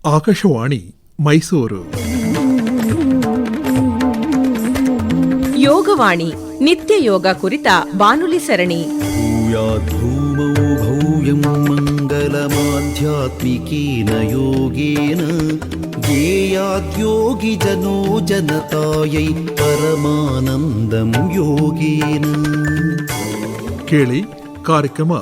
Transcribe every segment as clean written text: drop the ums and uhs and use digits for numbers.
ಆಕಾಶವಾಣಿ ಮೈಸೂರು. ಯೋಗವಾಣಿ ನಿತ್ಯ ಯೋಗ ಕುರಿತ ಬಾನುಲಿ ಸರಣಿ. ಭೂಯಾದ್ಭೂಮೌ ಭವ್ಯಂ ಮಂಗಲಮಾಧ್ಯಾತ್ಮಿಕೇನ ಯೋಗೇನ ಧ್ಯೇಯಾದ್ಯೋಗಿ ಜನೋ ಜನತಾಯೈ ಪರಮಾನಂದಂ ಯೋಗೇನ. ಕೇಳಿ ಕಾರ್ಯಕ್ರಮ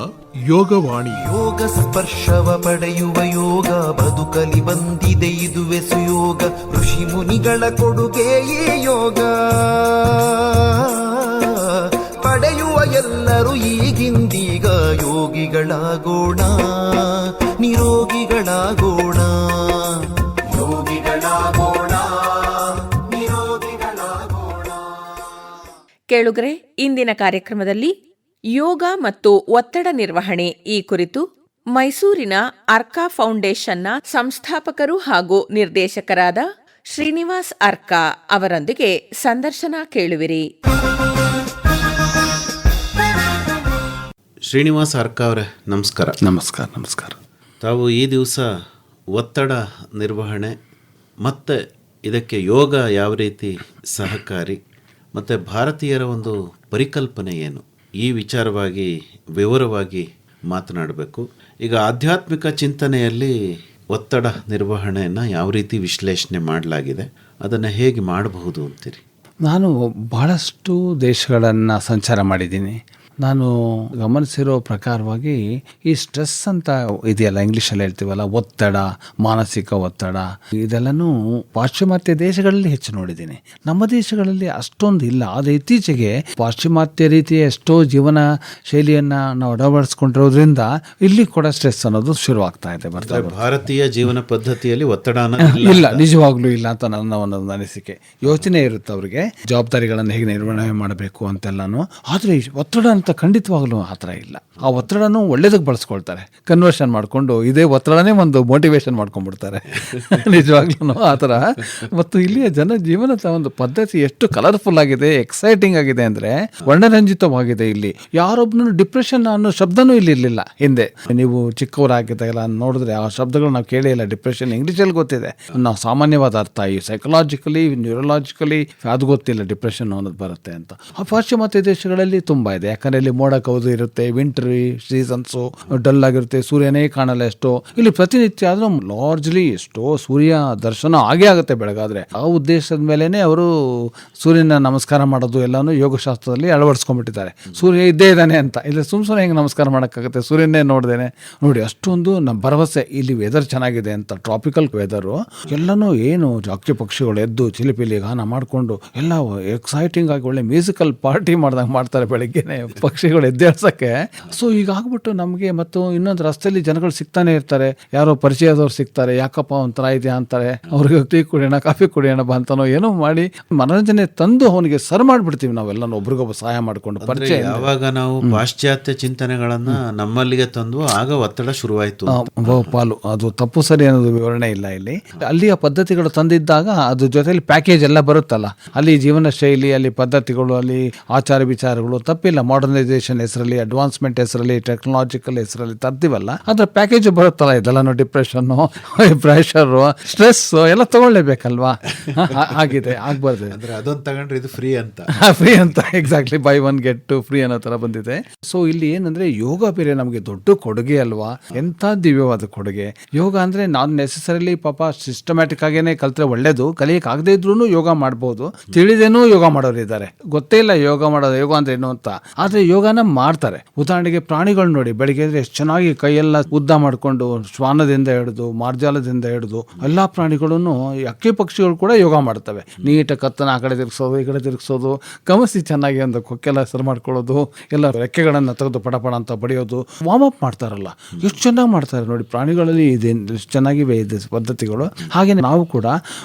ಯೋಗವಾಣಿ. ಯೋಗ ಸ್ಪರ್ಶವ ಪಡೆಯುವ ಯೋಗ ಬದುಕಲಿ ಬಂದಿದೆ ಇದುವೆ ಸುಯೋಗ. ಋಷಿ ಮುನಿಗಳ ಕೊಡುಗೆಯೇ ಯೋಗ ಪಡೆಯುವ ಎಲ್ಲರೂ ಈಗಿಂದೀಗ ಯೋಗಿಗಳಾಗೋಣ, ನಿರೋಗಿಗಳಾಗೋಣ. ಯೋಗಿಗಳಾಗೋಣ, ನಿರೋಗಿಗಳಾಗೋಣ. ಕೇಳುಗರೆ, ಇಂದಿನ ಕಾರ್ಯಕ್ರಮದಲ್ಲಿ ಯೋಗ ಮತ್ತು ಒತ್ತಡ ನಿರ್ವಹಣೆ ಈ ಕುರಿತು ಮೈಸೂರಿನ ಅರ್ಕಾ ಫೌಂಡೇಶನ್ನ ಸಂಸ್ಥಾಪಕರು ಹಾಗೂ ನಿರ್ದೇಶಕರಾದ ಶ್ರೀನಿವಾಸ್ ಅರ್ಕಾ ಅವರೊಂದಿಗೆ ಸಂದರ್ಶನ ಕೇಳುವಿರಿ. ಶ್ರೀನಿವಾಸ್ ಅರ್ಕಾ ಅವರೇ, ನಮಸ್ಕಾರ. ನಮಸ್ಕಾರ. ತಾವು ಈ ದಿವಸ ಒತ್ತಡ ನಿರ್ವಹಣೆ ಮತ್ತು ಇದಕ್ಕೆ ಯೋಗ ಯಾವ ರೀತಿ ಸಹಕಾರಿ ಮತ್ತು ಭಾರತೀಯರ ಒಂದು ಪರಿಕಲ್ಪನೆ ಏನು, ಈ ವಿಚಾರವಾಗಿ ವಿವರವಾಗಿ ಮಾತನಾಡಬೇಕು. ಈಗ ಆಧ್ಯಾತ್ಮಿಕ ಚಿಂತನೆಯಲ್ಲಿ ಒತ್ತಡ ನಿರ್ವಹಣೆಯನ್ನು ಯಾವ ರೀತಿ ವಿಶ್ಲೇಷಣೆ ಮಾಡಲಾಗಿದೆ, ಅದನ್ನು ಹೇಗೆ ಮಾಡಬಹುದು ಅಂತೀರಿ? ನಾನು ಬಹಳಷ್ಟು ದೇಶಗಳನ್ನು ಸಂಚಾರ ಮಾಡಿದ್ದೀನಿ. ನಾನು ಗಮನಿಸಿರೋ ಪ್ರಕಾರವಾಗಿ ಈ ಸ್ಟ್ರೆಸ್ ಅಂತ ಇದೆಯಲ್ಲ, ಇಂಗ್ಲೀಷಲ್ಲಿ ಹೇಳ್ತೀವಲ್ಲ, ಒತ್ತಡ, ಮಾನಸಿಕ ಒತ್ತಡ, ಇದೆಲ್ಲನೂ ಪಾಶ್ಚಿಮಾತ್ಯ ದೇಶಗಳಲ್ಲಿ ಹೆಚ್ಚು ನೋಡಿದ್ದೀನಿ. ನಮ್ಮ ದೇಶಗಳಲ್ಲಿ ಅಷ್ಟೊಂದು ಇಲ್ಲ. ಆದರೆ ಇತ್ತೀಚೆಗೆ ಪಾಶ್ಚಿಮಾತ್ಯ ರೀತಿಯ ಎಷ್ಟೋ ಜೀವನ ಶೈಲಿಯನ್ನು ನಾವು ಅಳವಡಿಸ್ಕೊಂಡಿರೋದ್ರಿಂದ ಇಲ್ಲಿ ಕೂಡ ಸ್ಟ್ರೆಸ್ ಅನ್ನೋದು ಶುರುವಾಗ್ತಾ ಇದೆ. ಭಾರತೀಯ ಜೀವನ ಪದ್ಧತಿಯಲ್ಲಿ ಒತ್ತಡ ಇಲ್ಲ, ನಿಜವಾಗ್ಲೂ ಇಲ್ಲ ಅಂತ ನನ್ನ ಒಂದು ಅನಿಸಿಕೆ. ಯೋಚನೆ ಇರುತ್ತೆ ಅವರಿಗೆ, ಜವಾಬ್ದಾರಿಗಳನ್ನು ಹೇಗೆ ನಿರ್ವಹಣೆ ಮಾಡಬೇಕು ಅಂತೆಲ್ಲಾನು. ಆದರೆ ಒತ್ತಡ ಅಂತ ಖಂಡಿತವಾಗ್ಲೂ ಆ ಥರ ಇಲ್ಲ. ಆ ಒತ್ತಡನೂ ಒಳ್ಳೇದಕ್ಕೆ ಬಳಸ್ಕೊಳ್ತಾರೆ, ಕನ್ವರ್ಷನ್ ಮಾಡಿಕೊಂಡು ಇದೇ ಒತ್ತಡನೇ ಒಂದು ಮೋಟಿವೇಶನ್ ಮಾಡ್ಕೊಂಡ್ಬಿಡ್ತಾರೆ. ನಿಜವಾಗ್ಲೂ ಆ ಥರ. ಮತ್ತು ಇಲ್ಲಿಯ ಜನ ಜೀವನದ ಒಂದು ಪದ್ಧತಿ ಎಷ್ಟು ಕಲರ್ಫುಲ್ ಆಗಿದೆ, ಎಕ್ಸೈಟಿಂಗ್ ಆಗಿದೆ ಅಂದರೆ ವರ್ಣರಂಜಿತವಾಗಿದೆ. ಇಲ್ಲಿ ಯಾರೊಬ್ಬನು ಡಿಪ್ರೆಷನ್ ಅನ್ನೋ ಶಬ್ದನೂ ಇಲ್ಲಿ ಇರಲಿಲ್ಲ ಹಿಂದೆ. ನೀವು ಚಿಕ್ಕವರಾಗಿದ್ದಾಗೆಲ್ಲ ನೋಡಿದ್ರೆ ಆ ಶಬ್ದಗಳು ನಾವು ಕೇಳೇ ಇಲ್ಲ. ಡಿಪ್ರೆಷನ್ ಇಂಗ್ಲೀಷಲ್ಲಿ ಗೊತ್ತಿದೆ, ನಾವು ಸಾಮಾನ್ಯವಾದ ಅರ್ಥ. ಈ ಸೈಕಲಾಜಿಕಲಿ, ನ್ಯೂರಲಾಜಿಕಲಿ ಅದು ಗೊತ್ತಿಲ್ಲ ಡಿಪ್ರೆಷನ್ ಅನ್ನೋದು ಬರುತ್ತೆ ಅಂತ. ಆ ಪಾಶ್ಚಿಮಾತ್ಯ ದೇಶಗಳಲ್ಲಿ ತುಂಬ ಇದೆ. ಯಾಕಂದರೆ ಇಲ್ಲಿ ಮೋಡ ಕವಿದು ಇರುತ್ತೆ, ವಿಂಟರಿ ಸೀಸನ್ಸು ಡಲ್ ಆಗಿರುತ್ತೆ, ಸೂರ್ಯನೇ ಕಾಣಲ್ಲ ಎಷ್ಟೋ. ಇಲ್ಲಿ ಪ್ರತಿನಿತ್ಯ ಆದರೂ ಲಾರ್ಜ್ಲಿ ಎಷ್ಟೋ ಸೂರ್ಯ ದರ್ಶನ ಆಗೇ ಆಗುತ್ತೆ ಬೆಳಗಾದ್ರೆ. ಆ ಉದ್ದೇಶದ ಮೇಲೇನೆ ಅವರು ಸೂರ್ಯನ ನಮಸ್ಕಾರ ಮಾಡೋದು ಎಲ್ಲಾನು ಯೋಗಶಾಸ್ತ್ರದಲ್ಲಿ ಅಳವಡಿಸ್ಕೊಂಡ್ಬಿಟ್ಟಿದ್ದಾರೆ. ಸೂರ್ಯ ಇದ್ದೇ ಇದ್ದಾನೆ ಅಂತ. ಇಲ್ಲ ಸುಮ್ಮನೆ ಹೆಂಗೆ ನಮಸ್ಕಾರ ಮಾಡೋಕ್ಕಾಗುತ್ತೆ, ಸೂರ್ಯನೇ ನೋಡ್ದೇನೆ. ನೋಡಿ, ಅಷ್ಟೊಂದು ನಮ್ಮ ಭರವಸೆ. ಇಲ್ಲಿ ವೆದರ್ ಚೆನ್ನಾಗಿದೆ ಅಂತ, ಟ್ರಾಪಿಕಲ್ ವೆದರು. ಎಲ್ಲನೂ ಏನು ಅಕ್ಕಿ ಪಕ್ಷಿಗಳು ಎದ್ದು ಚಿಲಿಪಿಲಿ ಗಾನ ಮಾಡಿಕೊಂಡು ಎಲ್ಲ ಎಕ್ಸೈಟಿಂಗ್ ಆಗಿ ಒಳ್ಳೆ ಮ್ಯೂಸಿಕಲ್ ಪಾರ್ಟಿ ಮಾಡ್ದಂಗೆ ಮಾಡ್ತಾರೆ ಬೆಳಗ್ಗೆನೆ ಪಕ್ಷಿಗಳು ಎದ್ದೇಳ್ಸಕ್ಕೆ. ಸೊ ಹೀಗಾಗ್ಬಿಟ್ಟು ನಮಗೆ, ಮತ್ತು ಇನ್ನೊಂದು ರಸ್ತೆಯಲ್ಲಿ ಜನಗಳು ಸಿಗ್ತಾನೆ ಇರ್ತಾರೆ. ಯಾರೋ ಪರಿಚಯದವ್ರು ಸಿಗ್ತಾರೆ, ಯಾಕಪ್ಪ ಒಂಥರ ಇದೆಯಾ ಅಂತಾರೆ. ಅವ್ರಿಗೆ ಟೀ ಕುಡಿಯೋಣ, ಕಾಫಿ ಕುಡಿಯೋಣ ಬಾ ಅಂತನೋ ಏನೋ ಮಾಡಿ ಮನೋರಂಜನೆ ತಂದು ಅವನಿಗೆ ಸರ್ ಮಾಡಿಬಿಡ್ತೀವಿ ನಾವೆಲ್ಲ, ಒಬ್ರಿಗೊಬ್ಬ ಸಹಾಯ ಮಾಡಿಕೊಂಡು. ಪರಿಚಯ ಯಾವಾಗ ನಾವು ಪಾಶ್ಚಾತ್ಯ ಚಿಂತನೆಗಳನ್ನ ನಮ್ಮಲ್ಲಿಗೆ ತಂದು ಆಗ ಒತ್ತಡ ಶುರುವಾಯಿತು. ಪಾಲು ಅದು ತಪ್ಪು ಸರಿ ಅನ್ನೋದು ವಿವರಣೆ ಇಲ್ಲ ಇಲ್ಲಿ. ಅಲ್ಲಿಯ ಪದ್ಧತಿಗಳು ತಂದಿದ್ದಾಗ ಅದ್ರ ಜೊತೆಲಿ ಪ್ಯಾಕೇಜ್ ಎಲ್ಲ ಬರುತ್ತಲ್ಲ, ಅಲ್ಲಿ ಜೀವನ ಶೈಲಿ, ಅಲ್ಲಿ ಪದ್ಧತಿಗಳು, ಅಲ್ಲಿ ಆಚಾರ ವಿಚಾರಗಳು ತಪ್ಪಿಲ್ಲ. ಮಾಡರ್ನೈಸೇಷನ್ ಹೆಸರಲ್ಲಿ, ಅಡ್ವಾನ್ಸ್ಮೆಂಟ್ ಹೆಸರಲ್ಲಿ, ಟೆಕ್ನಾಲಜಿಕಲ್ ಹೆಸರಲ್ಲಿ ತರ್ತೀವಲ್ಲ, ಅದ್ರ ಪ್ಯಾಕೇಜ್ ಬರುತ್ತಲ್ಲ. ಇದೆಲ್ಲ ಡಿಪ್ರೆಷನ್ನು, ಪ್ರೆಷರು, ಸ್ಟ್ರೆಸ್ ಎಲ್ಲ ತಗೊಳ್ಳೇಬೇಕಲ್ವಾ. ಆಗಿದೆ, ಆಗ್ಬಾರ್ದು. ಅಂದ್ರೆ ಅದೊಂದು ತಗೊಂಡ್ರೆ ಇದು ಫ್ರೀ ಅಂತ. ಫ್ರೀ ಅಂತ, exactly, buy one get two free ಅನ್ನೋ ತರ ಬಂದಿದೆ. ಸೊ ಇಲ್ಲಿ ಏನಂದ್ರೆ ಯೋಗ ಬೇರೆ ನಮಗೆ ದೊಡ್ಡ ಕೊಡುಗೆ ಅಲ್ವಾ, ಎಂಥ ದಿವ್ಯವಾದ ಕೊಡುಗೆ. ಯೋಗ ಅಂದ್ರೆ ನಾನು ನೆಸೆಸರಿಲಿ ಪಾಪ ಸಿಸ್ಟಮ್ಯಾಟಿಕ್ ಆಗೇನೆ ಕಲ್ತ್ರೆ ಒಳ್ಳೇದು, ಕಲಿಯಕ್ಕೆ ಆಗದೆ ಇದ್ರೂ ಯೋಗ ಮಾಡ್ಬೋದು. ತಿಳಿದೇನೂ ಯೋಗ ಮಾಡೋರು ಇದ್ದಾರೆ, ಗೊತ್ತೇ ಇಲ್ಲ ಯೋಗ ಮಾಡೋದು, ಯೋಗ ಅಂದ್ರೆ ಏನು ಅಂತ. ಆದ್ರೆ ಯೋಗನ ಮಾಡ್ತಾರೆ. ಉದಾಹರಣೆಗೆ ಪ್ರಾಣಿಗಳು ನೋಡಿ, ಬೆಳಿಗ್ಗೆ ಎಷ್ಟು ಚೆನ್ನಾಗಿ ಕೈಯೆಲ್ಲ ಉದ್ದ ಮಾಡಿಕೊಂಡು ಶ್ವಾನದಿಂದ ಹಿಡಿದು ಮಾರ್ಜಾಲದಿಂದ ಹಿಡಿದು ಎಲ್ಲಾ ಪ್ರಾಣಿಗಳನ್ನು, ಅಕ್ಕಿ ಪಕ್ಷಿಗಳು ಕೂಡ ಯೋಗ ಮಾಡ್ತವೆ. ನೀಟ ಕತ್ತನ ಆ ಕಡೆ ತಿರ್ಗಿಸೋದು, ಈ ಕಡೆ ತಿರ್ಗಿಸೋದು, ಗಮನಿಸಿ ಚೆನ್ನಾಗಿ ಒಂದು ಕೊಕ್ಕೆಲ್ಲ ಹೆಸರು ಮಾಡ್ಕೊಳ್ಳೋದು, ಎಲ್ಲ ರೆಕ್ಕೆಗಳನ್ನು ತೆಗೆದು ಪಡಪಡ ಅಂತ ಬಡಿಯೋದು, ವಾರ್ಮ್ ಅಪ್ ಮಾಡ್ತಾರಲ್ಲ, ಎಷ್ಟು ಚೆನ್ನಾಗಿ ಮಾಡ್ತಾರೆ ನೋಡಿ. ಪ್ರಾಣಿಗಳಲ್ಲಿ ಇದೆ ಎಷ್ಟು ಚೆನ್ನಾಗಿವೆ ಇದೆ ಪದ್ಧತಿಗಳು. ಹಾಗೆ ನಾವು ಕೂಡ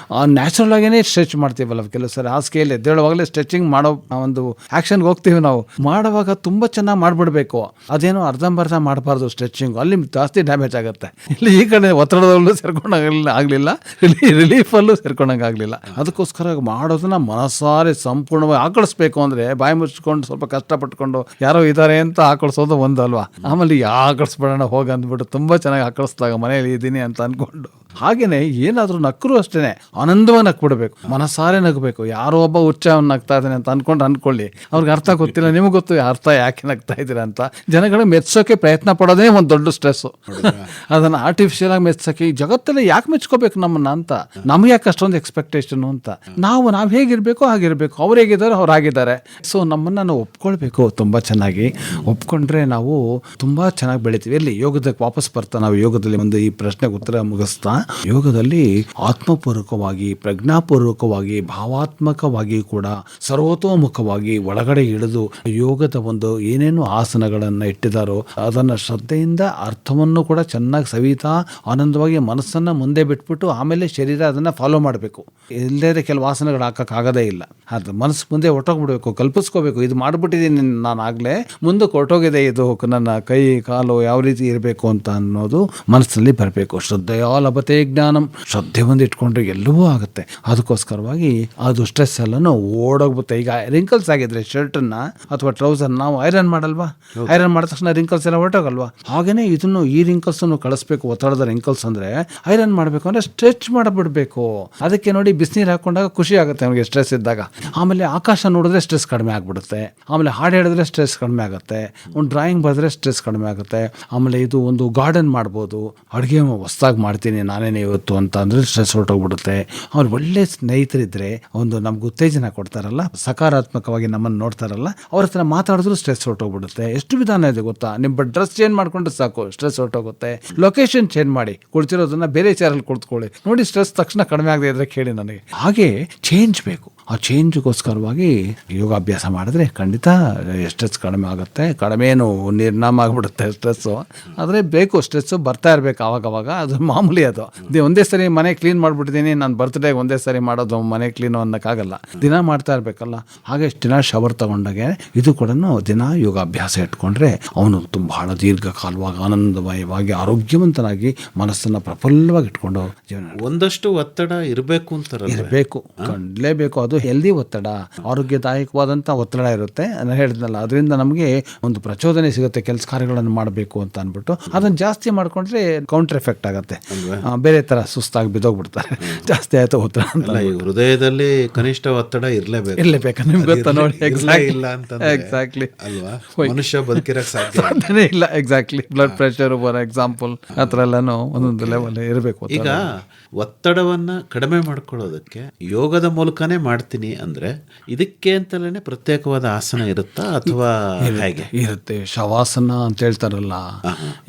ನ್ಯಾಚುರಲ್ ಆಗೇನೆ ಸ್ಟ್ರೆಚ್ ಮಾಡ್ತೀವಲ್ಲ ಕೆಲವು ಸರಿ. ಹಾಸಿಗೆಯಲ್ಲಿ ಎದ್ದೇಳುವಾಗಲೇ ಸ್ಟ್ರೆಚಿಂಗ್ ಮಾಡೋ ಒಂದು ಆಕ್ಷನ್ಗೆ ಹೋಗ್ತೀವಿ ನಾವು. ಮಾಡುವಾಗ ತುಂಬಾ ಚೆನ್ನಾಗಿ ಮಾಡ್ಬಿಡ್ಬೇಕು, ಅದೇನೋ ಅರ್ಧಂಬರ್ಧ ಮಾಡಬಾರ್ದು ಸ್ಟ್ರೆಚಿಂಗ್, ಅಲ್ಲಿ ಜಾಸ್ತಿ ಡ್ಯಾಮೇಜ್ ಆಗುತ್ತೆ. ಇಲ್ಲಿ ಈ ಕಡೆ ಒತ್ತಡದಲ್ಲೂ ಸೇರ್ಕೊಂಡಾಗಲಿಲ್ಲ, ರಿಲೀಫಲ್ಲೂ ಸೇರ್ಕೊಂಡಂಗಾಗಲಿಲ್ಲ. ಅದಕ್ಕೋಸ್ಕರ ಮಾಡೋದನ್ನ ಮನಸಾರೆ ಸಂಪೂರ್ಣವಾಗಿ ಆಕಳಿಸ್ಬೇಕು ಅಂದ್ರೆ ಬಾಯಿ ಮುಚ್ಕೊಂಡು ಸ್ವಲ್ಪ ಕಷ್ಟಪಟ್ಕೊಂಡು ಯಾರೋ ಇದ್ದಾರೆ ಅಂತ ಆಕಳಿಸೋದು ಒಂದು ಅಲ್ವಾ. ಆಮೇಲೆ ಆಕಳಿಸ್ಬಿಡೋಣ ಹೋಗಿ ಅಂದ್ಬಿಟ್ಟು ತುಂಬಾ ಚೆನ್ನಾಗಿ ಆಕಳಿಸಿದಾಗ ಮನೆಯಲ್ಲಿ ಇದ್ದೀನಿ ಅಂತ ಅನ್ಕೊಂಡು ಹಾಗೇನೆ ಏನಾದರೂ ನಕ್ಕರು ಅಷ್ಟೇನೆ ಆನಂದವಾಗಿ ನಕ್ಬಿಡ್ಬೇಕು, ಮನಸಾರೆ ನಗಬೇಕು. ಯಾರೋ ಒಬ್ಬ ಹುಚ್ಚ ನಗ್ತಾ ಇದ್ದಾನೆ ಅಂತ ಅನ್ಕೊಳ್ಳಿ, ಅವ್ರಿಗೆ ಅರ್ಥ ಗೊತ್ತಿಲ್ಲ, ನಿಮಗೆ ಗೊತ್ತು ಅರ್ಥ ಯಾಕೆ ನಗ್ತಾ ಇದ್ದೀರಾ ಅಂತ. ಜನಗಳು ಮೆಚ್ಚೋಕೆ ಪ್ರಯತ್ನ ಪಡೋದೇ ಒಂದು ದೊಡ್ಡ ಸ್ಟ್ರೆಸ್ಸು. ಅದನ್ನು ಆರ್ಟಿಫಿಷಿಯಲ್ ಆಗಿ ಮೆಚ್ಚೋಕೆ, ಈ ಜಗತ್ತಲ್ಲಿ ಯಾಕೆ ಮೆಚ್ಕೋಬೇಕು ನಮ್ಮನ್ನ ಅಂತ, ನಮ್ಗೆ ಯಾಕೆ ಅಷ್ಟೊಂದು ಎಕ್ಸ್ಪೆಕ್ಟೇಷನ್ ಅಂತ. ನಾವು ಹೇಗಿರ್ಬೇಕೋ ಹಾಗಿರ್ಬೇಕು, ಅವ್ರು ಹೇಗಿದ್ದಾರೆ ಅವ್ರು ಆಗಿದ್ದಾರೆ. ಸೊ ನಮ್ಮನ್ನು ನಾವು ಒಪ್ಕೊಳ್ಬೇಕು, ತುಂಬ ಚೆನ್ನಾಗಿ ಒಪ್ಕೊಂಡ್ರೆ ನಾವು ತುಂಬ ಚೆನ್ನಾಗಿ ಬೆಳಿತೀವಿ. ಎಲ್ಲಿ ಯೋಗದಕ್ಕೆ ವಾಪಸ್ ಬರ್ತಾ ನಾವು ಯೋಗದಲ್ಲಿ ಒಂದು ಈ ಪ್ರಶ್ನೆಗೆ ಉತ್ತರ ಮುಗಿಸ್ತಾ, ಯೋಗದಲ್ಲಿ ಆತ್ಮಪೂರ್ವಕವಾಗಿ, ಪ್ರಜ್ಞಾಪೂರ್ವಕವಾಗಿ, ಭಾವಾತ್ಮಕವಾಗಿ ಕೂಡ ಸರ್ವತೋಮುಖವಾಗಿ ಒಳಗಡೆ ಇಳಿದು ಯೋಗದ ಒಂದು ಏನೇನು ಆಸನಗಳನ್ನು ಇಟ್ಟಿದ್ದಾರೋ ಅದನ್ನು ಶ್ರದ್ಧೆಯಿಂದ ಅರ್ಥವನ್ನು ಕೂಡ ಚೆನ್ನಾಗಿ ಸವಿತಾ ಆನಂದವಾಗಿ ಮನಸ್ಸನ್ನು ಮುಂದೆ ಬಿಟ್ಬಿಟ್ಟು ಆಮೇಲೆ ಶರೀರ ಅದನ್ನು ಫಾಲೋ ಮಾಡಬೇಕು. ಇಲ್ಲದೇ ಕೆಲವು ಆಸನಗಳು ಹಾಕೋಕ್ಕಾಗೋದೇ ಇಲ್ಲ. ಅದು ಮನಸ್ಸು ಮುಂದೆ ಹೊಟ್ಟೋಗ್ಬಿಡ್ಬೇಕು, ಕಲ್ಪಿಸ್ಕೋಬೇಕು, ಇದು ಮಾಡಿಬಿಟ್ಟಿದ್ದೀನಿ ನಾನು ಆಗಲೇ, ಮುಂದಕ್ಕೆ ಹೊರಟೋಗಿದೆ ಇದು, ನನ್ನ ಕೈ ಕಾಲು ಯಾವ ರೀತಿ ಇರಬೇಕು ಅಂತ ಅನ್ನೋದು ಮನಸ್ಸಿನಲ್ಲಿ ಬರಬೇಕು. ಶ್ರದ್ಧೆಯ ಲಭತೆ ಜ್ಞಾನಂ, ಶ್ರದ್ಧೆ ಬಂದು ಇಟ್ಕೊಂಡ್ರೆ ಎಲ್ಲವೂ ಆಗುತ್ತೆ. ಅದಕ್ಕೋಸ್ಕರವಾಗಿ ಅದು ಸ್ಟ್ರೆಸ್ ಎಲ್ಲನೂ ಓಡೋಗ್ಬಿಡುತ್ತೆ. ಈಗ ರಿಂಕಲ್ಸ್ ಆಗಿದ್ರೆ ಶರ್ಟನ್ನು ಅಥವಾ ಟ್ರೌಸರ್ನ ನಾವು ಐರನ್ ಮಾಡಲ್ವಾ, ಐರನ್ ಮಾಡಿದ ತಕ್ಷಣ ರಿಂಕಲ್ಸ್ ಎಲ್ಲ ಹೊರಟೋಗಲ್ವಾ, ಹಾಗೆಯೇ ಇದನ್ನು ಈ ರಿಂಕಲ್ಸನ್ನು ಕಳಿಸ್ಬೇಕು. ಒತ್ತಡದ ರಿಂಕಲ್ಸ್ ಅಂದರೆ ಐರನ್ ಮಾಡಬೇಕು ಅಂದರೆ ಸ್ಟ್ರೆಚ್ ಮಾಡಿಬಿಡ್ಬೇಕು. ಅದಕ್ಕೆ ನೋಡಿ ಬಿಸಿನೀರು ಹಾಕೊಂಡಾಗ ಖುಷಿ ಆಗುತ್ತೆ ಅವನಿಗೆ ಸ್ಟ್ರೆಸ್ ಇದ್ದಾಗ. ಆಮೇಲೆ ಆಕಾಶ ನೋಡಿದ್ರೆ ಸ್ಟ್ರೆಸ್ ಕಡಿಮೆ ಆಗ್ಬಿಡುತ್ತೆ. ಆಮೇಲೆ ಹಾಡು ಹೇಳಿದ್ರೆ ಸ್ಟ್ರೆಸ್ ಕಡಿಮೆ ಆಗುತ್ತೆ. ಒಂದು ಡ್ರಾಯಿಂಗ್ ಬರೆದ್ರೆ ಸ್ಟ್ರೆಸ್ ಕಡಿಮೆ ಆಗುತ್ತೆ. ಆಮೇಲೆ ಇದು ಒಂದು ಗಾರ್ಡನ್ ಮಾಡ್ಬೋದು. ಅಡುಗೆ ಹೊಸ್ದಾಗಿ ಮಾಡ್ತೀನಿ ನಾನೇನೇ ಇವತ್ತು ಅಂತ ಅಂದರೆ ಸ್ಟ್ರೆಸ್ ಹೊರಟೋಗ್ಬಿಡುತ್ತೆ. ಅವ್ರು ಒಳ್ಳೆ ಸ್ನೇಹಿತರಿದ್ದರೆ ಒಂದು ನಮ್ಗೆ ಉತ್ತೇಜನ ಕೊಡ್ತಾರಲ್ಲ, ಸಕಾರಾತ್ಮಕವಾಗಿ ನಮ್ಮನ್ನು ನೋಡ್ತಾರಲ್ಲ, ಅವ್ರ ಹತ್ರ ಮಾತಾಡಿದ್ರು ಸ್ಟ್ರೆಸ್ ಹೊರಟೋಗ್ಬಿಡುತ್ತೆ. ಎಷ್ಟು ವಿಧಾನ ಇದೆ ಗೊತ್ತಾ? ನಿಮ್ಮ ಡ್ರೆಸ್ ಚೇಂಜ್ ಮಾಡ್ಕೊಂಡ್ರೆ ಸಾಕು ಸ್ಟ್ರೆಸ್ ಹೊರಟೋಗುತ್ತೆ. ಲೊಕೇಶನ್ ಚೇಂಜ್ ಮಾಡಿ, ಕುಳಿತಿರೋದನ್ನ ಬೇರೆ ಚೇರಲ್ಲಿ ಕುಳಿತುಕೊಳ್ಳಿ, ನೋಡಿ ಸ್ಟ್ರೆಸ್ ತಕ್ಷಣ ಕಡಿಮೆ ಆಗದೆ ಇದ್ರೆ ಕೇಳಿ ನನಗೆ. ಹಾಗೆ ಚೇಂಜ್ ಬೇಕು. ಆ ಚೇಂಜ್ಗೋಸ್ಕರವಾಗಿ ಯೋಗಾಭ್ಯಾಸ ಮಾಡಿದ್ರೆ ಖಂಡಿತ ಸ್ಟ್ರೆಸ್ ಕಡಿಮೆ ಆಗುತ್ತೆ. ಕಡಿಮೆನೂ ನಿರ್ನಾಮ ಆಗಿಬಿಡುತ್ತೆ ಸ್ಟ್ರೆಸ್ಸು. ಆದರೆ ಬೇಕು, ಸ್ಟ್ರೆಸ್ಸು ಬರ್ತಾ ಇರಬೇಕು ಆವಾಗವಾಗ, ಅದು ಮಾಮೂಲಿ. ಅದು ಒಂದೇ ಸರಿ ಮನೆ ಕ್ಲೀನ್ ಮಾಡಿಬಿಟ್ಟಿದ್ದೀನಿ, ನಾನು ಬರ್ತ್ಡೇಗೆ ಒಂದೇ ಸರಿ ಮಾಡೋದು ಮನೆ ಕ್ಲೀನು ಅನ್ನೋಕ್ಕಾಗಲ್ಲ, ದಿನ ಮಾಡ್ತಾ ಇರಬೇಕಲ್ಲ. ಹಾಗೆ ದಿನ ಶವರ್ ತಗೊಂಡಾಗೆ ಇದು ಕೂಡ ದಿನ ಯೋಗಾಭ್ಯಾಸ ಇಟ್ಕೊಂಡ್ರೆ ಅವನು ಬಹಳ ದೀರ್ಘಕಾಲವಾಗಿ ಆನಂದಮಯವಾಗಿ ಆರೋಗ್ಯವಂತನಾಗಿ ಮನಸ್ಸನ್ನು ಪ್ರಫುಲ್ಲವಾಗಿ ಇಟ್ಕೊಂಡು ಜೀವನ. ಒಂದಷ್ಟು ಒತ್ತಡ ಇರಬೇಕು ಅಂತಾರಲ್ಲ, ಇರಬೇಕು, ಕಂಡ್ಲೇಬೇಕು. ಅದು ಹೆಲ್ದಿ ಒತ್ತಡ, ಆರೋಗ್ಯದಾಯಕವಾದಂಥ ಒತ್ತಡ ಇರುತ್ತೆ. ನಾನು ಹೇಳಿದ್ನಲ್ಲ, ಅದರಿಂದ ನಮಗೆ ಒಂದು ಪ್ರಚೋದನೆ ಸಿಗುತ್ತೆ ಕೆಲಸ ಕಾರ್ಯಗಳನ್ನು ಮಾಡಬೇಕು ಅಂತ ಅಂದ್ಬಿಟ್ಟು. ಅದನ್ನು ಜಾಸ್ತಿ ಮಾಡ್ಕೊಂಡ್ರೆ ಕೌಂಟರ್ ಎಫೆಕ್ಟ್ ಆಗುತ್ತೆ, ಬೇರೆ ಥರ ಸುಸ್ತಾಗಿ ಬಿದ್ದೋಗ್ಬಿಡ್ತಾರೆ. ಜಾಸ್ತಿ ಆಯ್ತು ಒತ್ತಡ ಅಂತ. ಹೃದಯದಲ್ಲಿ ಕನಿಷ್ಠ ಒತ್ತಡ ಇರಲೇಬೇಕು. ನಿಮ್ಗೆ ಗೊತ್ತಾ ನೋಡಿ, ಎಕ್ಸಾಕ್ಟ್ಲಿ ಅಲ್ವಾ, ಮನುಷ್ಯ ಬದುಕಿರಕ್ಕೆ ಸಾಧ್ಯನೇ ಇಲ್ಲ. Exactly. Blood pressure for example ಆ ಥರ ಎಲ್ಲನೂ ಒಂದೊಂದು ಲೆವೆಲ್ ಇರಬೇಕು. ಈಗ ಒತ್ತಡವನ್ನ ಕಡಿಮೆ ಮಾಡ್ಕೊಳ್ಳೋದಕ್ಕೆ ಯೋಗದ ಮೂಲಕನೇ ಮಾಡ್ತೀನಿ ಅಂದ್ರೆ ಇದಕ್ಕೆ ಅಂತಲೇ ಪ್ರತ್ಯೇಕವಾದ ಆಸನ ಇರುತ್ತಾ ಅಥವಾ ಹೇಗೆ? ಇರುತ್ತೆ. ಶವಾಸನ ಅಂತ ಹೇಳ್ತಾರಲ್ಲ,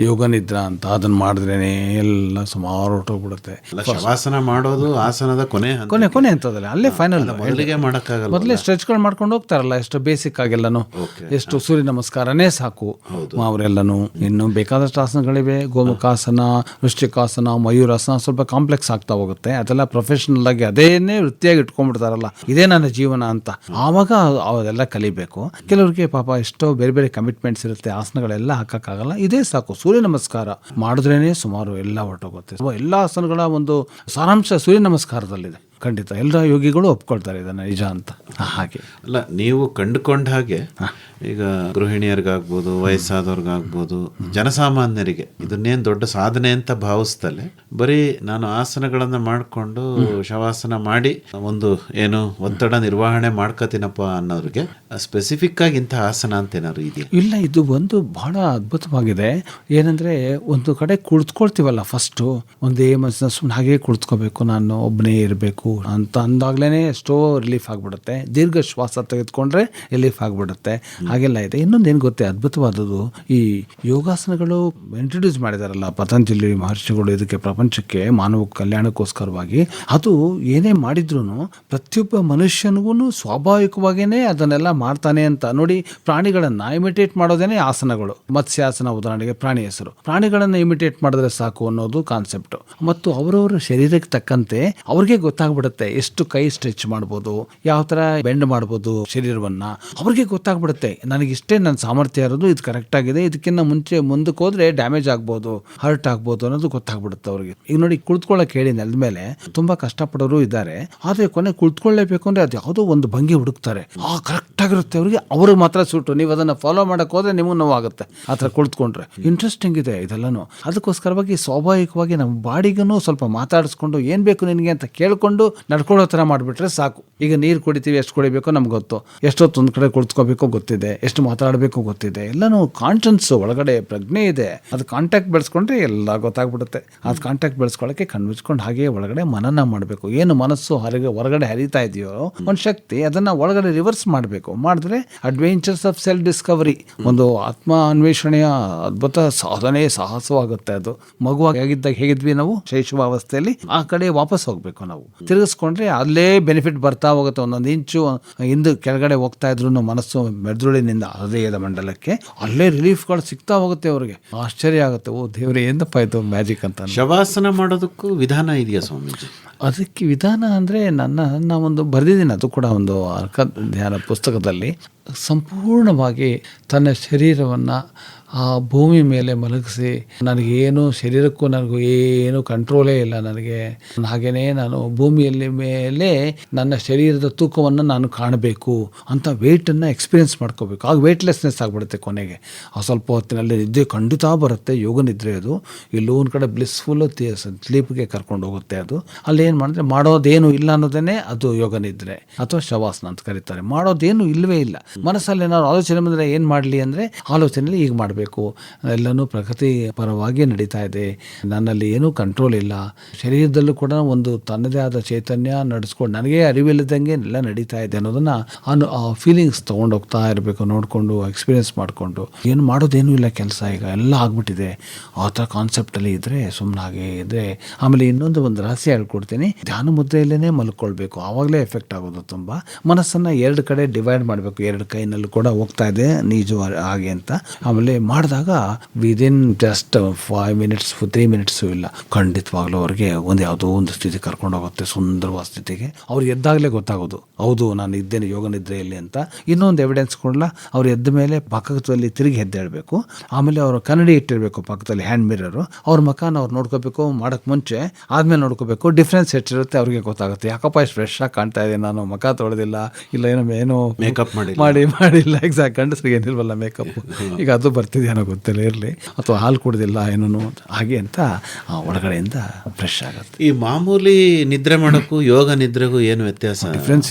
ಯೋಗ ನಿದ್ರಾ ಅಂತ, ಅದನ್ನ ಮಾಡಿದ್ರೇನೆ ಎಲ್ಲ ಸುಮಾರು ಹೊರಟೋಗ್ಬಿಡುತ್ತೆ. ಶವಾಸನ ಮಾಡೋದು ಆಸನದ ಕೊನೆ ಅಂತದಲ್ಲ, ಅಲ್ಲೇ ಫೈನಲ್. ಮೊದಲಿಗೆ ಮಾಡಕ್ಕಾಗಲ್ಲ, ಮೊದಲೇ ಸ್ಟ್ರೆಚ್ಗಳು ಮಾಡ್ಕೊಂಡು ಹೋಗ್ತಾರಲ್ಲ, ಎಷ್ಟು ಬೇಸಿಕ್ ಆಗೆಲ್ಲನು, ಎಷ್ಟು ಸೂರ್ಯ ನಮಸ್ಕಾರನೇ ಸಾಕು ಅವರೆಲ್ಲನು. ಇನ್ನು ಬೇಕಾದಷ್ಟು ಆಸನಗಳಿವೆ, ಗೋಮುಖಾಸನ, ವೃಶ್ಚಿಕಾಸನ, ಮಯೂರಾಸನ, ಸ್ವಲ್ಪ ಕಾಂಪ್ಲೆಕ್ಸ್ ಆಗ್ತಾ ಹೋಗುತ್ತೆ. ಅದೆಲ್ಲ ಪ್ರೊಫೆಷನಲ್ ಆಗಿ ಅದೇನೇ ವೃತ್ತಿಯಾಗಿ ಇಟ್ಕೊಂಡ್ಬಿಡ್ತಾರಲ್ಲ, ಇದೇ ನನ್ನ ಜೀವನ ಅಂತ. ಆವಾಗ ಅವೆಲ್ಲ ಕಲಿಬೇಕು. ಕೆಲವ್ರಿಗೆ ಪಾಪ ಎಷ್ಟೋ ಬೇರೆ ಬೇರೆ ಕಮಿಟ್ಮೆಂಟ್ಸ್ ಇರುತ್ತೆ, ಆಸನಗಳೆಲ್ಲ ಹಾಕಕ್ಕಾಗಲ್ಲ. ಇದೇ ಸಾಕು, ಸೂರ್ಯ ನಮಸ್ಕಾರ ಮಾಡಿದ್ರೇನೆ ಸುಮಾರು ಎಲ್ಲ ಹೊರಟೋಗುತ್ತೆ. ಎಲ್ಲ ಆಸನಗಳ ಒಂದು ಸಾರಾಂಶ ಸೂರ್ಯ ನಮಸ್ಕಾರದಲ್ಲಿದೆ. ಖಂಡಿತ ಎಲ್ಲ ಯೋಗಿಗಳು ಒಪ್ಕೊಳ್ತಾರೆ ಇದನ್ನ ನಿಜ ಅಂತ. ಹಾಗೆ ಅಲ್ಲ, ನೀವು ಕಂಡುಕೊಂಡ ಹಾಗೆ ಈಗ ಗೃಹಿಣಿಯರಿಗಾಗ್ಬೋದು, ವಯಸ್ಸಾದವ್ರಿಗಾಗ್ಬೋದು, ಜನಸಾಮಾನ್ಯರಿಗೆ ಇದನ್ನೇನು ದೊಡ್ಡ ಸಾಧನೆ ಅಂತ ಭಾವಿಸ್ತಲೇ ಬರೀ ನಾನು ಆಸನಗಳನ್ನು ಮಾಡಿಕೊಂಡು ಶವಾಸನ ಮಾಡಿ ಒಂದು ಏನು ಒತ್ತಡ ನಿರ್ವಹಣೆ ಮಾಡ್ಕೋತೀನಪ್ಪ ಅನ್ನೋರಿಗೆ ಸ್ಪೆಸಿಫಿಕ್ ಆಗಿ ಇಂಥ ಆಸನ ಅಂತ ಏನಾದ್ರು ಇದೆಯಾ? ಇಲ್ಲ, ಇದು ಒಂದು ಬಹಳ ಅದ್ಭುತವಾಗಿದೆ. ಏನಂದ್ರೆ ಒಂದು ಕಡೆ ಕುಳಿತುಕೊಳ್ತೀವಲ್ಲ, ಫಸ್ಟು ಒಂದೇ ಮನಸ್ಸಿನ ಸುಮ್ಮನೆ ಹಾಗೆ ಕುಳಿತುಕೋಬೇಕು, ನಾನು ಒಬ್ಬನೇ ಇರಬೇಕು ಅಂತ ಅಂದಾಗ್ಲೇ ಎಷ್ಟೋ ರಿಲೀಫ್ ಆಗಿಬಿಡುತ್ತೆ. ದೀರ್ಘ ಶ್ವಾಸ ತೆಗೆದುಕೊಂಡ್ರೆ ರಿಲೀಫ್ ಆಗಿಬಿಡುತ್ತೆ. ಹಾಗೆಲ್ಲ ಇದೆ. ಇನ್ನೊಂದೇನು ಗೊತ್ತೇ ಅದ್ಭುತವಾದದ್ದು, ಈ ಯೋಗಾಸನಗಳು ಇಂಟ್ರೊಡ್ಯೂಸ್ ಮಾಡಿದಾರಲ್ಲ ಪತಂಜಲಿ ಮಹರ್ಷಿಗಳು ಇದಕ್ಕೆ ಪ್ರಪಂಚಕ್ಕೆ, ಮಾನವ ಕಲ್ಯಾಣಕ್ಕೋಸ್ಕರವಾಗಿ. ಅದು ಏನೇ ಮಾಡಿದ್ರು ಪ್ರತಿಯೊಬ್ಬ ಮನುಷ್ಯನಿಗೂ ಸ್ವಾಭಾವಿಕವಾಗಿಯೇ ಅದನ್ನೆಲ್ಲ ಮಾಡ್ತಾನೆ ಅಂತ ನೋಡಿ. ಪ್ರಾಣಿಗಳನ್ನು ಇಮಿಟೇಟ್ ಮಾಡೋದೇನೆ ಆಸನಗಳು. ಮತ್ಸ್ಯಾಸನ ಉದಾಹರಣೆಗೆ ಪ್ರಾಣಿ ಹೆಸರು. ಪ್ರಾಣಿಗಳನ್ನು ಇಮಿಟೇಟ್ ಮಾಡಿದ್ರೆ ಸಾಕು ಅನ್ನೋದು ಕಾನ್ಸೆಪ್ಟ್. ಮತ್ತು ಅವರವರ ಶರೀರಕ್ಕೆ ತಕ್ಕಂತೆ ಅವ್ರಿಗೆ ಗೊತ್ತಾಗ್ಬಿಡುತ್ತೆ ಗೊತ್ತಾಗ್ಬಿಡುತ್ತೆ ಎಷ್ಟು ಕೈ ಸ್ಟ್ರೆಚ್ ಮಾಡ್ಬೋದು, ಯಾವ ಥರ ಬೆಂಡ್ ಮಾಡ್ಬೋದು ಶರೀರವನ್ನ, ಅವ್ರಿಗೆ ಗೊತ್ತಾಗ್ಬಿಡುತ್ತೆ ನನಗೆ ಇಷ್ಟೇ ನನ್ನ ಸಾಮರ್ಥ್ಯ ಇರೋದು, ಇದು ಕರೆಕ್ಟ್ ಆಗಿದೆ, ಇದಕ್ಕಿಂತ ಮುಂದಕ್ಕೆ ಹೋದ್ರೆ ಡ್ಯಾಮೇಜ್ ಆಗ್ಬೋದು, ಹರ್ಟ್ ಆಗ್ಬೋದು ಅನ್ನೋದು ಗೊತ್ತಾಗ್ಬಿಡುತ್ತೆ ಅವ್ರಿಗೆ. ಈಗ ನೋಡಿ, ಕುಳಿತುಕೊಳ್ಳಕ್ಕೆ ಹೇಳಿ ನೆಲದ ಮೇಲೆ ತುಂಬಾ ಕಷ್ಟಪಡೋರು ಇದ್ದಾರೆ, ಆದ್ರೆ ಕೊನೆ ಕುಳಿತುಕೊಳ್ಳೇಬೇಕು ಅಂದ್ರೆ ಅದು ಯಾವುದೋ ಒಂದು ಭಂಗಿ ಹುಡುಕ್ತಾರೆ, ಕರೆಕ್ಟ್ ಆಗಿರುತ್ತೆ ಅವ್ರಿಗೆ, ಅವ್ರಿಗೆ ಮಾತ್ರ ಸೂಟು. ನೀವು ಅದನ್ನ ಫಾಲೋ ಮಾಡಕ್ ಹೋದ್ರೆ ನಿಮಗೆ ನೋವಾಗುತ್ತೆ ಆ ಥರ ಕುಳಿತುಕೊಂಡ್ರೆ. ಇಂಟ್ರೆಸ್ಟಿಂಗ್ ಇದೆ ಇದೆಲ್ಲನೂ. ಅದಕ್ಕೋಸ್ಕರವಾಗಿ ಸ್ವಾಭಾವಿಕವಾಗಿ ನಮ್ಮ ಬಾಡಿಗೂ ಸ್ವಲ್ಪ ಮಾತಾಡಿಸ್ಕೊಂಡು ಏನ್ ಬೇಕು ನಿನಗೆ ಅಂತ ಕೇಳ್ಕೊಂಡು ನಡ್ಕೊಳ್ಳೋ ಥರ ಮಾಡಿಬಿಟ್ರೆ ಸಾಕು. ಈಗ ನೀರು ಕುಡಿತೀವಿ, ಎಷ್ಟು ಕುಡಿಬೇಕೋ ನಮ್ಗೆ ಗೊತ್ತು, ಎಷ್ಟೊತ್ತು ಒಂದು ಕಡೆ ಕುಳಿತುಕೋಬೇಕೋ ಗೊತ್ತಿದೆ, ಎಷ್ಟು ಮಾತಾಡಬೇಕು ಗೊತ್ತಿದೆ, ಎಲ್ಲನೂ ಕಾನ್ಫಿಡೆನ್ಸ್ ಒಳಗಡೆ ಪ್ರಜ್ಞೆ ಇದೆ. ಅದು ಕಾಂಟ್ಯಾಕ್ಟ್ ಬೆಳೆಸ್ಕೊಂಡ್ರೆ ಎಲ್ಲ ಗೊತ್ತಾಗ್ಬಿಡುತ್ತೆ. ಅದು ಕಾಂಟ್ಯಾಕ್ಟ್ ಬೆಳೆಸ್ಕೊಳ್ಳೋಕ್ಕೆ ಕಣ್ಮುಚ್ಕೊಂಡು ಹಾಗೆ ಒಳಗಡೆ ಮನನ ಮಾಡಬೇಕು. ಏನು ಮನಸ್ಸು ಹೊರಗಡೆ ಹರಿತಾ ಇದೆಯೋ ಒಂದು ಶಕ್ತಿ, ಅದನ್ನ ಒಳಗಡೆ ರಿವರ್ಸ್ ಮಾಡಬೇಕು. ಮಾಡಿದ್ರೆ ಅಡ್ವೆಂಚರ್ಸ್ ಆಫ್ ಸೆಲ್ಫ್ ಡಿಸ್ಕವರಿ, ಒಂದು ಆತ್ಮ ಅನ್ವೇಷಣೆಯ ಅದ್ಭುತ ಸಾಹಸವಾಗುತ್ತೆ. ಅದು ಮಗುವಾಗಿದ್ದಾಗ ಹೇಗಿದ್ವಿ ನಾವು ಶೈಶವಾವಸ್ಥೆಯಲ್ಲಿ, ಆ ಕಡೆ ವಾಪಸ್ ಹೋಗ್ಬೇಕು ನಾವು. ತಿರುಗಿಸ್ಕೊಂಡ್ರೆ ಅಲ್ಲೇ ಬೆನಿಫಿಟ್ ಬರ್ತಾ ಹೋಗುತ್ತೆ. ಒಂದೊಂದು ಇಂಚು ಹಿಂದೆ ಕೆಳಗಡೆ ಹೋಗ್ತಾ ಇದ್ರು ಮನಸ್ಸು ಮೆದುಳಿನಿಂದ ಹೃದಯದ ಮಂಡಲಕ್ಕೆ, ಅಲ್ಲೇ ರಿಲೀಫ್ಗಳು ಸಿಗ್ತಾ ಹೋಗುತ್ತೆ. ಅವ್ರಿಗೆ ಆಶ್ಚರ್ಯ ಆಗುತ್ತೆ, ಓ ದೇವ್ರೆ ಏನಪ್ಪ ಇದು ಮ್ಯಾಜಿಕ್ ಅಂತ. ಶವಾಸನ ಮಾಡೋದಕ್ಕೂ ವಿಧಾನ ಇದೆಯಾ ಸ್ವಾಮೀಜಿ? ಅದಕ್ಕೆ ವಿಧಾನ ಅಂದರೆ ನನ್ನ ಒಂದು ಬರೆದಿದ್ದೀನಿ, ಅದು ಕೂಡ ಒಂದು ಅರ್ಕ ಧ್ಯಾನ ಪುಸ್ತಕದಲ್ಲಿ. ಸಂಪೂರ್ಣವಾಗಿ ತನ್ನ ಶರೀರವನ್ನು ಆ ಭೂಮಿ ಮೇಲೆ ಮಲಗಿಸಿ, ನನಗೇನು ಶರೀರಕ್ಕೂ ನನಗೂ ಏನು ಕಂಟ್ರೋಲೇ ಇಲ್ಲ ನನಗೆ, ಹಾಗೆಯೇ ನಾನು ಭೂಮಿಯಲ್ಲಿ ಮೇಲೆ ನನ್ನ ಶರೀರದ ತೂಕವನ್ನು ನಾನು ಕಾಣಬೇಕು ಅಂತ ವೆಯ್ಟನ್ನು ಎಕ್ಸ್ಪೀರಿಯೆನ್ಸ್ ಮಾಡ್ಕೋಬೇಕು. ಆಗ ವೆಯ್ಟ್ಲೆಸ್ನೆಸ್ ಆಗಿಬಿಡುತ್ತೆ ಕೊನೆಗೆ. ಆ ಸ್ವಲ್ಪ ಹೊತ್ತಿನಲ್ಲಿ ನಿದ್ದೆ ಖಂಡಿತ ಬರುತ್ತೆ, ಯೋಗ ನಿದ್ರೆ. ಅದು ಎಲ್ಲೋ ಒಂದು ಕಡೆ ಬ್ಲಿಸ್ಫುಲ್ಲು ಸ್ಲೀಪ್ಗೆ ಕರ್ಕೊಂಡು ಹೋಗುತ್ತೆ. ಅದು ಅಲ್ಲೇನು ಮಾಡಿದ್ರೆ ಮಾಡೋದೇನು ಇಲ್ಲ ಅನ್ನೋದೇ ಅದು ಯೋಗ ನಿದ್ರೆ ಅಥವಾ ಶವಾಸನ ಅಂತ ಕರೀತಾರೆ. ಮಾಡೋದೇನು ಇಲ್ಲವೇ ಇಲ್ಲ. ಮನಸ್ಸಲ್ಲಿ ಏನಾದ್ರು ಆಲೋಚನೆ ಬಂದರೆ ಏನು ಮಾಡಲಿ ಅಂದರೆ, ಆಲೋಚನೆಯಲ್ಲಿ ಈಗ ಮಾಡಬೇಕು, ಎಲ್ಲನೂ ಪ್ರಕೃತಿ ಪರವಾಗಿ ನಡೀತಾ ಇದೆ, ನನ್ನಲ್ಲಿ ಏನೂ ಕಂಟ್ರೋಲ್ ಇಲ್ಲ, ಶರೀರದಲ್ಲೂ ಕೂಡ ಒಂದು ತನ್ನದೇ ಆದ ಚೈತನ್ಯ ನಡೆಸ್ಕೊಂಡು ನನಗೆ ಅರಿವಿಲ್ಲದಂಗೆ ಎಲ್ಲ ನಡೀತಾ ಇದೆ ಅನ್ನೋದನ್ನು ಆ ಫೀಲಿಂಗ್ಸ್ ತೊಗೊಂಡೋಗ್ತಾ ಇರಬೇಕು, ನೋಡಿಕೊಂಡು ಎಕ್ಸ್ಪೀರಿಯೆನ್ಸ್ ಮಾಡಿಕೊಂಡು. ಏನು ಮಾಡೋದೇನೂ ಇಲ್ಲ ಕೆಲಸ, ಈಗ ಎಲ್ಲ ಆಗ್ಬಿಟ್ಟಿದೆ ಆ ಥರ ಕಾನ್ಸೆಪ್ಟಲ್ಲಿ ಇದ್ದರೆ ಸುಮ್ಮನೆ ಹಾಗೆ ಇದ್ದರೆ. ಆಮೇಲೆ ಒಂದು ರಹಸ್ಯ ಹೇಳ್ಕೊಡ್ತೀನಿ, ಧ್ಯಾನ ಮುದ್ರೆಯಲ್ಲೇ ಮಲ್ಕೊಳ್ಬೇಕು, ಆವಾಗಲೇ ಎಫೆಕ್ಟ್ ಆಗೋದು. ತುಂಬ ಮನಸ್ಸನ್ನು ಎರಡು ಕಡೆ ಡಿವೈಡ್ ಮಾಡಬೇಕು, ಎರಡು ಕೈನಲ್ಲೂ ಕೂಡ ಹೋಗ್ತಾ ಇದೆ ನೀಜು ಹಾಗೆ ಅಂತ. ಆಮೇಲೆ ಮಾಡಿದಾಗ ವಿದಿನ್ ಜಸ್ಟ್ 5 minutes 3 minutes ಇಲ್ಲ, ಖಂಡಿತವಾಗ್ಲೂ ಅವ್ರಿಗೆ ಯಾವುದೋ ಒಂದು ಸ್ಥಿತಿ ಕರ್ಕೊಂಡು ಹೋಗುತ್ತೆ, ಸುಂದರವಾದ ಸ್ಥಿತಿಗೆ. ಅವ್ರು ಎದ್ದಾಗಲೇ ಗೊತ್ತಾಗೋದು, ಹೌದು ನಾನು ಇದ್ದೇನೆ ಯೋಗ ನಿದ್ರೆಯಲ್ಲಿ ಅಂತ. ಇನ್ನೊಂದು ಎವಿಡೆನ್ಸ್ ಕೊಡಲ್ಲ, ಅವ್ರು ಎದ್ದ ಮೇಲೆ ಪಕ್ಕದಲ್ಲಿ ತಿರುಗಿ ಎದ್ದೇಳಬೇಕು. ಆಮೇಲೆ ಅವರು ಕನ್ನಡಿ ಇಟ್ಟಿರಬೇಕು ಪಕ್ಕದಲ್ಲಿ, ಹ್ಯಾಂಡ್ ಮಿರರು. ಅವ್ರ ಮುಖನ ಅವ್ರು ನೋಡ್ಕೋಬೇಕು, ಮಾಡೋಕ್ಕೆ ಮುಂಚೆ ಆದ್ಮೇಲೆ ನೋಡ್ಕೋಬೇಕು. ಡಿಫ್ರೆನ್ಸ್ ಹೆಚ್ಚಿರುತ್ತೆ, ಅವ್ರಿಗೆ ಗೊತ್ತಾಗುತ್ತೆ, ಯಾಕಪ್ಪ ಇಷ್ಟು ಫ್ರೆಶ್ ಆಗಿ ಕಾಣ್ತಾ ಇದೆ, ನಾನು ಮುಖ ತೊಳೆದಿಲ್ಲ, ಇಲ್ಲ ಏನೋ ಮೇಕಪ್ ಮಾಡಿಲ್ಲ. ಎಕ್ಸಾಕ್ಟ್, ಗಂಡಸರಿಗೆ ಏನಿಲ್ವಲ್ಲ ಮೇಕಪ್, ಈಗ ಅದು ಬರ್ತಿದೆಯೇನೋ ಗೊತ್ತಿಲ್ಲ, ಇರಲಿ, ಅಥವಾ ಹಾಲು ಕುಡ್ದಿಲ್ಲ ಏನೋ ಹಾಗೆ ಅಂತ ಒಳಗಡೆಯಿಂದ ಫ್ರೆಶ್ ಆಗುತ್ತೆ. ಈ ಮಾಮೂಲಿ ನಿದ್ರೆ ಮಾಡೋಕ್ಕೂ ಯೋಗ ನಿದ್ರೆಗೂ ಏನು ವ್ಯತ್ಯಾಸ? ಡಿಫ್ರೆನ್ಸ್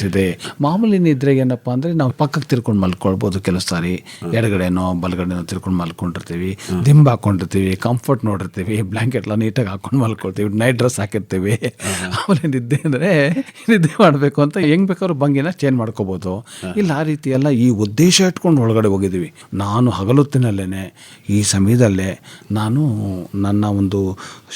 ಇದೆ. ಮಾಮೂಲಿ ನಿದ್ರೆಗೆ ಏನಪ್ಪ ಅಂದರೆ ನಾವು ಪಕ್ಕಕ್ಕೆ ತಿರ್ಕೊಂಡು ಮಲ್ಕೊಳ್ಬೋದು. ಕೆಲವು ಸಾರಿ ಎಡಗಡೆನೋ ಬಲಗಡೆನೋ ತಿರ್ಕೊಂಡು ಮಲ್ಕೊಂಡಿರ್ತೀವಿ, ದಿಂಬು ಹಾಕೊಂಡಿರ್ತೀವಿ, ಕಂಫರ್ಟ್ ನೋಡಿರ್ತೀವಿ, ಬ್ಲ್ಯಾಂಕೆಟ್ಲ ನೀಟಾಗಿ ಹಾಕೊಂಡು ಮಲ್ಕೊಳ್ತೀವಿ, ನೈಟ್ ಡ್ರೆಸ್ ಹಾಕಿರ್ತೀವಿ. ಆಮೇಲೆ ನಿದ್ದೆ ಮಾಡಬೇಕು ಅಂತ ಹೆಂಗ್ ಬೇಕಾದ್ರೂ ಭಂಗಿನ ಚೇಂಜ್ ಮಾಡ್ಕೋಬೋದು. ಇಲ್ಲ, ಆ ರೀತಿ ಎಲ್ಲ ಈ ಉದ್ದೇಶ ಇಟ್ಕೊಂಡು ಒಳಗಡೆ ಹೋಗಿದ್ದೀವಿ. ನಾನು ಹಗಲೊತ್ತಿನಲ್ಲೇ ಈ ಸಮಯದಲ್ಲೇ ನಾನು ನನ್ನ ಒಂದು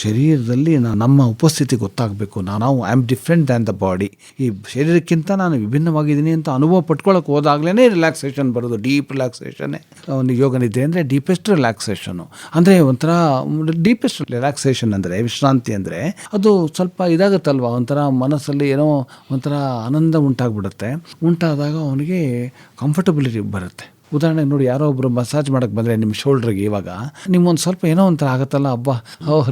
ಶರೀರದಲ್ಲಿ ನಮ್ಮ ಉಪಸ್ಥಿತಿ ಗೊತ್ತಾಗಬೇಕು. ನಾವು I am different than the body. ಈ ಶರೀರಕ್ಕಿಂತ ನಾನು ವಿಭಿನ್ನವಾಗಿದ್ದೀನಿ ಅಂತ ಅನುಭವ ಪಟ್ಕೊಳ್ಳೋಕೆ ಹೋದಾಗಲೇ ರಿಲ್ಯಾಕ್ಸೇಷನ್ ಬರೋದು. ಡೀಪ್ ರಿಲ್ಯಾಕ್ಸೇಷನ್ನೇ ಒಂದು ಯೋಗ ನಿದ್ದೆ ಅಂದರೆ ಡೀಪೆಸ್ಟ್ ರಿಲ್ಯಾಕ್ಸೇಷನು. ಅಂದರೆ ಒಂಥರ ಡೀಪೆಸ್ಟ್ ರಿಲ್ಯಾಕ್ಸೇಷನ್ ಅಂದರೆ ವಿಶ್ರಾಂತಿ ಅಂದರೆ ಅದು ಸ್ವಲ್ಪ ಇದಾಗುತ್ತಲ್ವ, ಒಂಥರ ಮನಸ್ಸಲ್ಲಿ ಏನೋ ಒಂಥರ ಆನಂದ ಉಂಟಾಗ್ಬಿಡುತ್ತೆ. ಉಂಟಾದಾಗ ಅವನಿಗೆ ಕಂಫರ್ಟಬಿಲಿಟಿ ಬರುತ್ತೆ. ಉದಾಹರಣೆಗೆ ನೋಡಿ, ಯಾರೋ ಒಬ್ಬರು ಮಸಾಜ್ ಮಾಡೋಕ್ಕೆ ಬಂದರೆ ನಿಮ್ಮ ಶೋಲ್ಡ್ರಿಗೆ, ಇವಾಗ ನಿಮ್ಮೊಂದು ಸ್ವಲ್ಪ ಏನೋ ಒಂಥರ ಆಗುತ್ತಲ್ಲ, ಹಬ್ಬ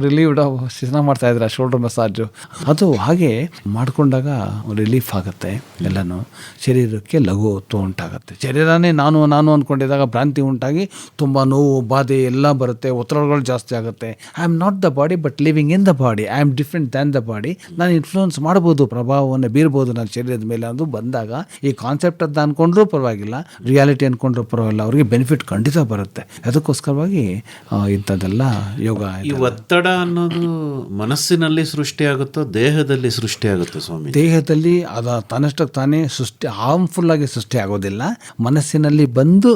ರಿಲೀವ್ಡ್ ಚೆನ್ನಾಗಿ ಮಾಡ್ತಾ ಇದ್ರೆ ಶೋಲ್ಡ್ರ್ ಮಸಾಜು, ಅದು ಹಾಗೆ ಮಾಡಿಕೊಂಡಾಗ ರಿಲೀಫ್ ಆಗುತ್ತೆ. ಎಲ್ಲನೂ ಶರೀರಕ್ಕೆ ಲಘುತ್ವ ಉಂಟಾಗುತ್ತೆ. ಶರೀರನೇ ನಾನು ಅಂದ್ಕೊಂಡಿದ್ದಾಗ ಭ್ರಾಂತಿ ಉಂಟಾಗಿ ತುಂಬ ನೋವು ಬಾಧೆ ಎಲ್ಲ ಬರುತ್ತೆ, ಒತ್ತಡಗಳು ಜಾಸ್ತಿ ಆಗುತ್ತೆ. I am not the body but living in the body, I am different than the body. ನಾನು ಇನ್ಫ್ಲೂಯೆನ್ಸ್ ಮಾಡ್ಬೋದು, ಪ್ರಭಾವವನ್ನು ಬೀರ್ಬೋದು ನನ್ನ ಶರೀರದ ಮೇಲೆ ಅನ್ನೋದು ಬಂದಾಗ, ಈ ಕಾನ್ಸೆಪ್ಟ್ ಅಂತ ಅಂದ್ಕೊಂಡ್ರೂ ಪರವಾಗಿಲ್ಲ, ರಿಯಾಲಿಟಿ ಅಂದ್ಕೊಂಡ್ರು ಪರವಾಗಿಲ್ಲ, ಅವ್ರಿಗೆ ಬೆನಿಫಿಟ್ ಖಂಡಿತ ಬರುತ್ತೆ. ಅದಕ್ಕೋಸ್ಕರವಾಗಿ ಇಂಥದ್ದೆಲ್ಲ ಯೋಗ. ಈ ಒತ್ತಡ ಅನ್ನೋದು ಮನಸ್ಸಿನಲ್ಲಿ ಸೃಷ್ಟಿಯಾಗುತ್ತೋ ದೇಹದಲ್ಲಿ ಸೃಷ್ಟಿಯಾಗುತ್ತೋ ಸ್ವಾಮಿ? ದೇಹದಲ್ಲಿ ಅದು ತನ್ನಷ್ಟಕ್ಕೆ ತಾನೇ ಹಾರ್ಮ್ಫುಲ್ ಆಗಿ ಸೃಷ್ಟಿ ಆಗೋದಿಲ್ಲ. ಮನಸ್ಸಿನಲ್ಲಿ ಬಂದು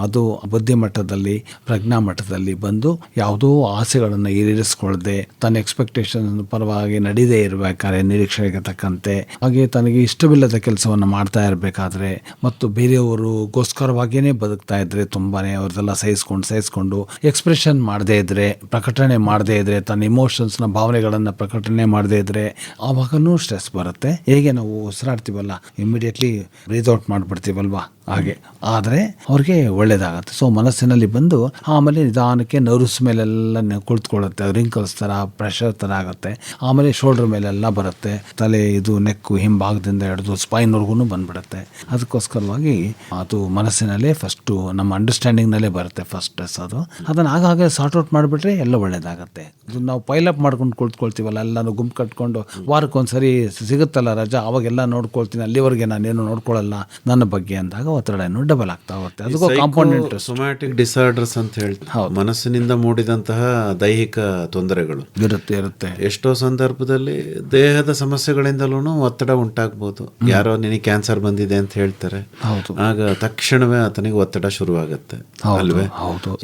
ಅದು ಬುದ್ಧಿ ಮಟ್ಟದಲ್ಲಿ, ಪ್ರಜ್ಞಾ ಮಟ್ಟದಲ್ಲಿ ಬಂದು ಯಾವುದೋ ಆಸೆಗಳನ್ನು ಈಡೇರಿಸ್ಕೊಳ್ಳದೆ, ತನ್ನ ಎಕ್ಸ್ಪೆಕ್ಟೇಷನ್ ಪರವಾಗಿ ನಡೀದೇ ಇರಬೇಕಾದ್ರೆ, ನಿರೀಕ್ಷೆಗೆ ತಕ್ಕಂತೆ, ಹಾಗೆ ತನಗೆ ಇಷ್ಟವಿಲ್ಲದ ಕೆಲಸವನ್ನು ಮಾಡ್ತಾ ಇರಬೇಕಾದ್ರೆ ಮತ್ತು ಬೇರೆಯವರಿಗೋಸ್ಕರವಾಗಿಯೇ ಬದುಕ್ತಾ ಇದ್ರೆ ತುಂಬಾನೇ ಅವ್ರದ್ದೆಲ್ಲ ಸಹಿಸ್ಕೊಂಡು ಎಕ್ಸ್ಪ್ರೆಷನ್ ಮಾಡದೇ ಇದ್ರೆ, ಪ್ರಕಟಣೆ ಮಾಡದೇ ಇದ್ರೆ, ತನ್ನ ಇಮೋಷನ್ಸ್ನ ಭಾವನೆಗಳನ್ನು ಪ್ರಕಟಣೆ ಮಾಡದೇ ಇದ್ರೆ ಆವಾಗನೂ ಸ್ಟ್ರೆಸ್ ಬರುತ್ತೆ. ಹೇಗೆ ನಾವು ಉಸಿರಾಡ್ತೀವಲ್ಲ, ಇಮಿಡಿಯೇಟ್ಲಿ ಬ್ರೀತ್ ಔಟ್ ಮಾಡಿಬಿಡ್ತೀವಲ್ವಾ, ಹಾಗೆ ಆದರೆ ಅವ್ರಿಗೆ ಒಳ್ಳೇದಾಗತ್ತೆ. ಸೊ ಮನಸ್ಸಿನಲ್ಲಿ ಬಂದು ಆಮೇಲೆ ನಿಧಾನಕ್ಕೆ ನರ್ವ್ಸ್ ಮೇಲೆಲ್ಲ ಕುಳಿತುಕೊಳ್ಳುತ್ತೆ, ರಿಂಕಲ್ಸ್ ಥರ, ಪ್ರೆಷರ್ ಥರ ಆಗುತ್ತೆ. ಆಮೇಲೆ ಶೋಲ್ಡರ್ ಮೇಲೆಲ್ಲ ಬರುತ್ತೆ, ತಲೆ, ಇದು ನೆಕ್ಕು, ಹಿಂಭಾಗದಿಂದ ಹಿಡಿದು ಸ್ಪೈನ್ವರೆಗೂ ಬಂದ್ಬಿಡುತ್ತೆ. ಅದಕ್ಕೋಸ್ಕರವಾಗಿ ಅದು ಮನಸ್ಸಿನಲ್ಲೇ ಫಸ್ಟು ನಮ್ಮ ಅಂಡರ್ಸ್ಟ್ಯಾಂಡಿಂಗ್ನಲ್ಲೇ ಬರುತ್ತೆ ಫಸ್ಟ್ ಸ್ಟ್ರೆಸ್. ಅದನ್ನು ಆಗಾಗ ಸಾರ್ಟ್ ಔಟ್ ಮಾಡಿಬಿಟ್ರೆ ಎಲ್ಲ ಒಳ್ಳೇದಾಗತ್ತೆ. ಇದು ನಾವು ಪೈಲಪ್ ಮಾಡ್ಕೊಂಡು ಕುಳಿತುಕೊಳ್ತೀವಲ್ಲ, ಎಲ್ಲನೂ ಗುಂಪು ಕಟ್ಕೊಂಡು ವಾರಕ್ಕೊಂದ್ಸರಿ ಸಿಗುತ್ತಲ್ಲ ರಜಾ, ಅವಾಗೆಲ್ಲ ನೋಡ್ಕೊಳ್ತೀನಿ, ಅಲ್ಲಿವರೆಗೆ ನಾನೇನು ನೋಡ್ಕೊಳ್ಳಲ್ಲ ನನ್ನ ಬಗ್ಗೆ ಅಂದಾಗ ಒತ್ತಡನೂ ಡಬಲ್ ಆಗ್ತಾ ಹೋಗುತ್ತೆ. ಅದಕ್ಕೂ ಕಾಂಪೌಂಡೆಂಟ್ ಸೊಮ್ಯಾಟಿಕ್ ಡಿಸಾರ್ಡರ್ಸ್ ಅಂತ ಹೇಳ್ತಾರೆ, ಮನಸ್ಸಿನಿಂದ ಮೂಡಿದಂತಹ ದೈಹಿಕ ತೊಂದರೆಗಳು ಇರುತ್ತೆ. ಎಷ್ಟೋ ಸಂದರ್ಭದಲ್ಲಿ ದೇಹದ ಸಮಸ್ಯೆಗಳಿಂದಲೂ ಒತ್ತಡ ಉಂಟಾಗ್ಬೋದು. ಯಾರೋ ನಿನಗೆ ಕ್ಯಾನ್ಸರ್ ಬಂದಿದೆ ಅಂತ ಹೇಳ್ತಾರೆ, ಆಗ ತಕ್ಷಣವೇ ಆತನಿಗೆ ಒತ್ತಡ ಶುರುವಾಗತ್ತೆ ಅಲ್ವೇ?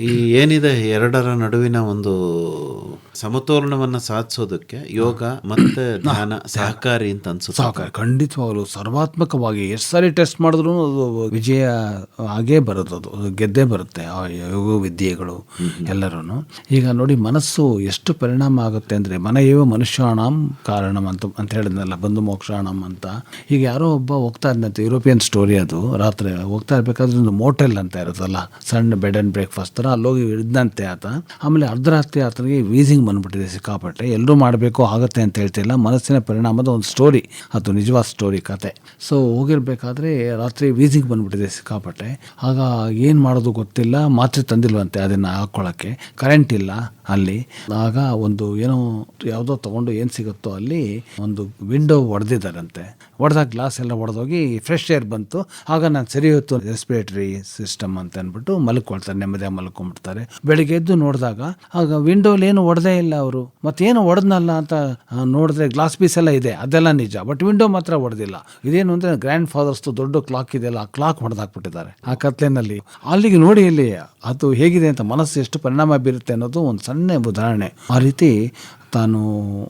ಈ ಏನಿದೆ ಎರಡರ ನಡುವಿನ ಒಂದು ಸಮತೋಲನವನ್ನ ಸಾಧಿಸೋದಕ್ಕೆ ಯೋಗ ಮತ್ತೆ ಧ್ಯಾನ ಸಹಕಾರಿ ಅಂತ ಅನ್ಸುತ್ತೆ. ಖಂಡಿತವಾಗಲು ಸರ್ವಾತ್ಮಕವಾಗಿ ಎಷ್ಟು ಸಾರಿ ಟೆಸ್ಟ್ ಮಾಡಿದ್ರು ಅದು ವಿಜಯ ಆಗೇ ಬರುತ್ತೆ, ಅದು ಗೆದ್ದೇ ಬರುತ್ತೆ ಆ ಯೋಗ ವಿದ್ಯೆಗಳು ಎಲ್ಲರೂ. ಈಗ ನೋಡಿ, ಮನಸ್ಸು ಎಷ್ಟು ಪರಿಣಾಮ ಆಗುತ್ತೆ ಅಂದರೆ, ಮನಯೇವ ಮನುಷ್ಯಾಣಂ ಕಾರಣಂ ಅಂತ ಹೇಳಿದ್ನಲ್ಲ, ಬಂಧು ಮೋಕ್ಷಾಣಂ ಅಂತ. ಈಗ ಯಾರೋ ಒಬ್ಬ ಹೋಗ್ತಾ ಇದ್ದಂತೆ, ಯುರೋಪಿಯನ್ ಸ್ಟೋರಿ ಅದು, ರಾತ್ರಿ ಹೋಗ್ತಾ ಇರಬೇಕಾದ್ರೆ ಒಂದು ಮೋಟೆಲ್ ಅಂತ ಇರುತ್ತಲ್ಲ, ಸಣ್ಣ ಬೆಡ್ ಆ್ಯಂಡ್ ಬ್ರೇಕ್ಫಾಸ್ಟ್ ಥರ, ಅಲ್ಲೋಗಿ ಇದ್ದಂತೆ ಆತ. ಆಮೇಲೆ ಅರ್ಧರಾತ್ರಿ ಆತನಿಗೆ ವೀಸಿಂಗ್ ಬಂದ್ಬಿಟ್ಟಿದೆ ಸಿಕ್ಕಾಪಟ್ಟೆ. ಎಲ್ಲರೂ ಮಾಡಬೇಕು ಆಗುತ್ತೆ ಅಂತ ಹೇಳ್ತಿಲ್ಲ, ಮನಸ್ಸಿನ ಪರಿಣಾಮದ ಒಂದು ಸ್ಟೋರಿ ಅದು, ನಿಜವಾದ ಸ್ಟೋರಿ ಕತೆ. ಸೊ ಹೋಗಿರ್ಬೇಕಾದ್ರೆ ರಾತ್ರಿ ವೀಸಿಂಗ್ ಬಂದ್ಬಿಟ್ಟಿದೆ ಸಿಕ್ಕಾಪಟ್ಟೆ. ಆಗ ಏನು ಮಾಡೋದು ಗೊತ್ತಿಲ್ಲ, ಮಾತ್ರೆ ತಂದಿಲ್ವಂತೆ ಅದನ್ನು ಹಾಕ್ಕೊಳ್ಳೋಕ್ಕೆ, ಕರೆಂಟ್ ಇಲ್ಲ ಅಲ್ಲಿ. ಆಗ ಒಂದು ಏನೋ ಯಾವುದೋ ತೊಗೊಂಡು ಏನು ಸಿಗುತ್ತೋ ಅಲ್ಲಿ ಒಂದು ವಿಂಡೋ ಹೊಡೆದಿದ್ದಾರಂತೆ. ಹೊಡೆದಾಗ ಗ್ಲಾಸ್ ಎಲ್ಲ ಹೊಡೆದೋಗಿ ಫ್ರೆಶ್ ಏರ್ ಬಂತು. ಆಗ ನಾನು ಸರಿ ಹೊತ್ತು ರೆಸ್ಪಿರೇಟರಿ ಸಿಸ್ಟಮ್ ಅಂತ ಅಂದ್ಬಿಟ್ಟು ಮಲ್ಕೊಳ್ತಾರೆ, ನೆಮ್ಮದಿಯಾಗಿ ಮಲ್ಕೊಂಡ್ಬಿಡ್ತಾರೆ. ಬೆಳಿಗ್ಗೆ ಎದ್ದು ನೋಡಿದಾಗ ಆಗ ವಿಂಡೋಲಿ ಏನು ಹೊಡೆದೇ ಇಲ್ಲ ಅವರು. ಮತ್ತೇನು ಹೊಡೆದ್ನಲ್ಲ ಅಂತ ನೋಡಿದ್ರೆ ಗ್ಲಾಸ್ ಪೀಸ್ ಎಲ್ಲ ಇದೆ, ಅದೆಲ್ಲ ನಿಜ, ಬಟ್ ವಿಂಡೋ ಮಾತ್ರ ಹೊಡೆದಿಲ್ಲ. ಇದೇನು ಅಂದರೆ ಗ್ರ್ಯಾಂಡ್ ಫಾದರ್ಸ್ದು ದೊಡ್ಡ ಕ್ಲಾಕ್ ಇದೆಯಲ್ಲ, ಆ ಕ್ಲಾಕ್ ಹೊಡೆದಾಕ್ಬಿಟ್ಟಿದ್ದಾರೆ ಆ ಕತ್ಲೆನಲ್ಲಿ. ಅಲ್ಲಿಗೆ ನೋಡಿ ಇಲ್ಲಿ ಅದು ಹೇಗಿದೆ ಅಂತ, ಮನಸ್ಸು ಎಷ್ಟು ಪರಿಣಾಮ ಬೀರುತ್ತೆ ಅನ್ನೋದು ಒಂದು ಸಣ್ಣ ಉದಾಹರಣೆ. ಆ ರೀತಿ ತಾನು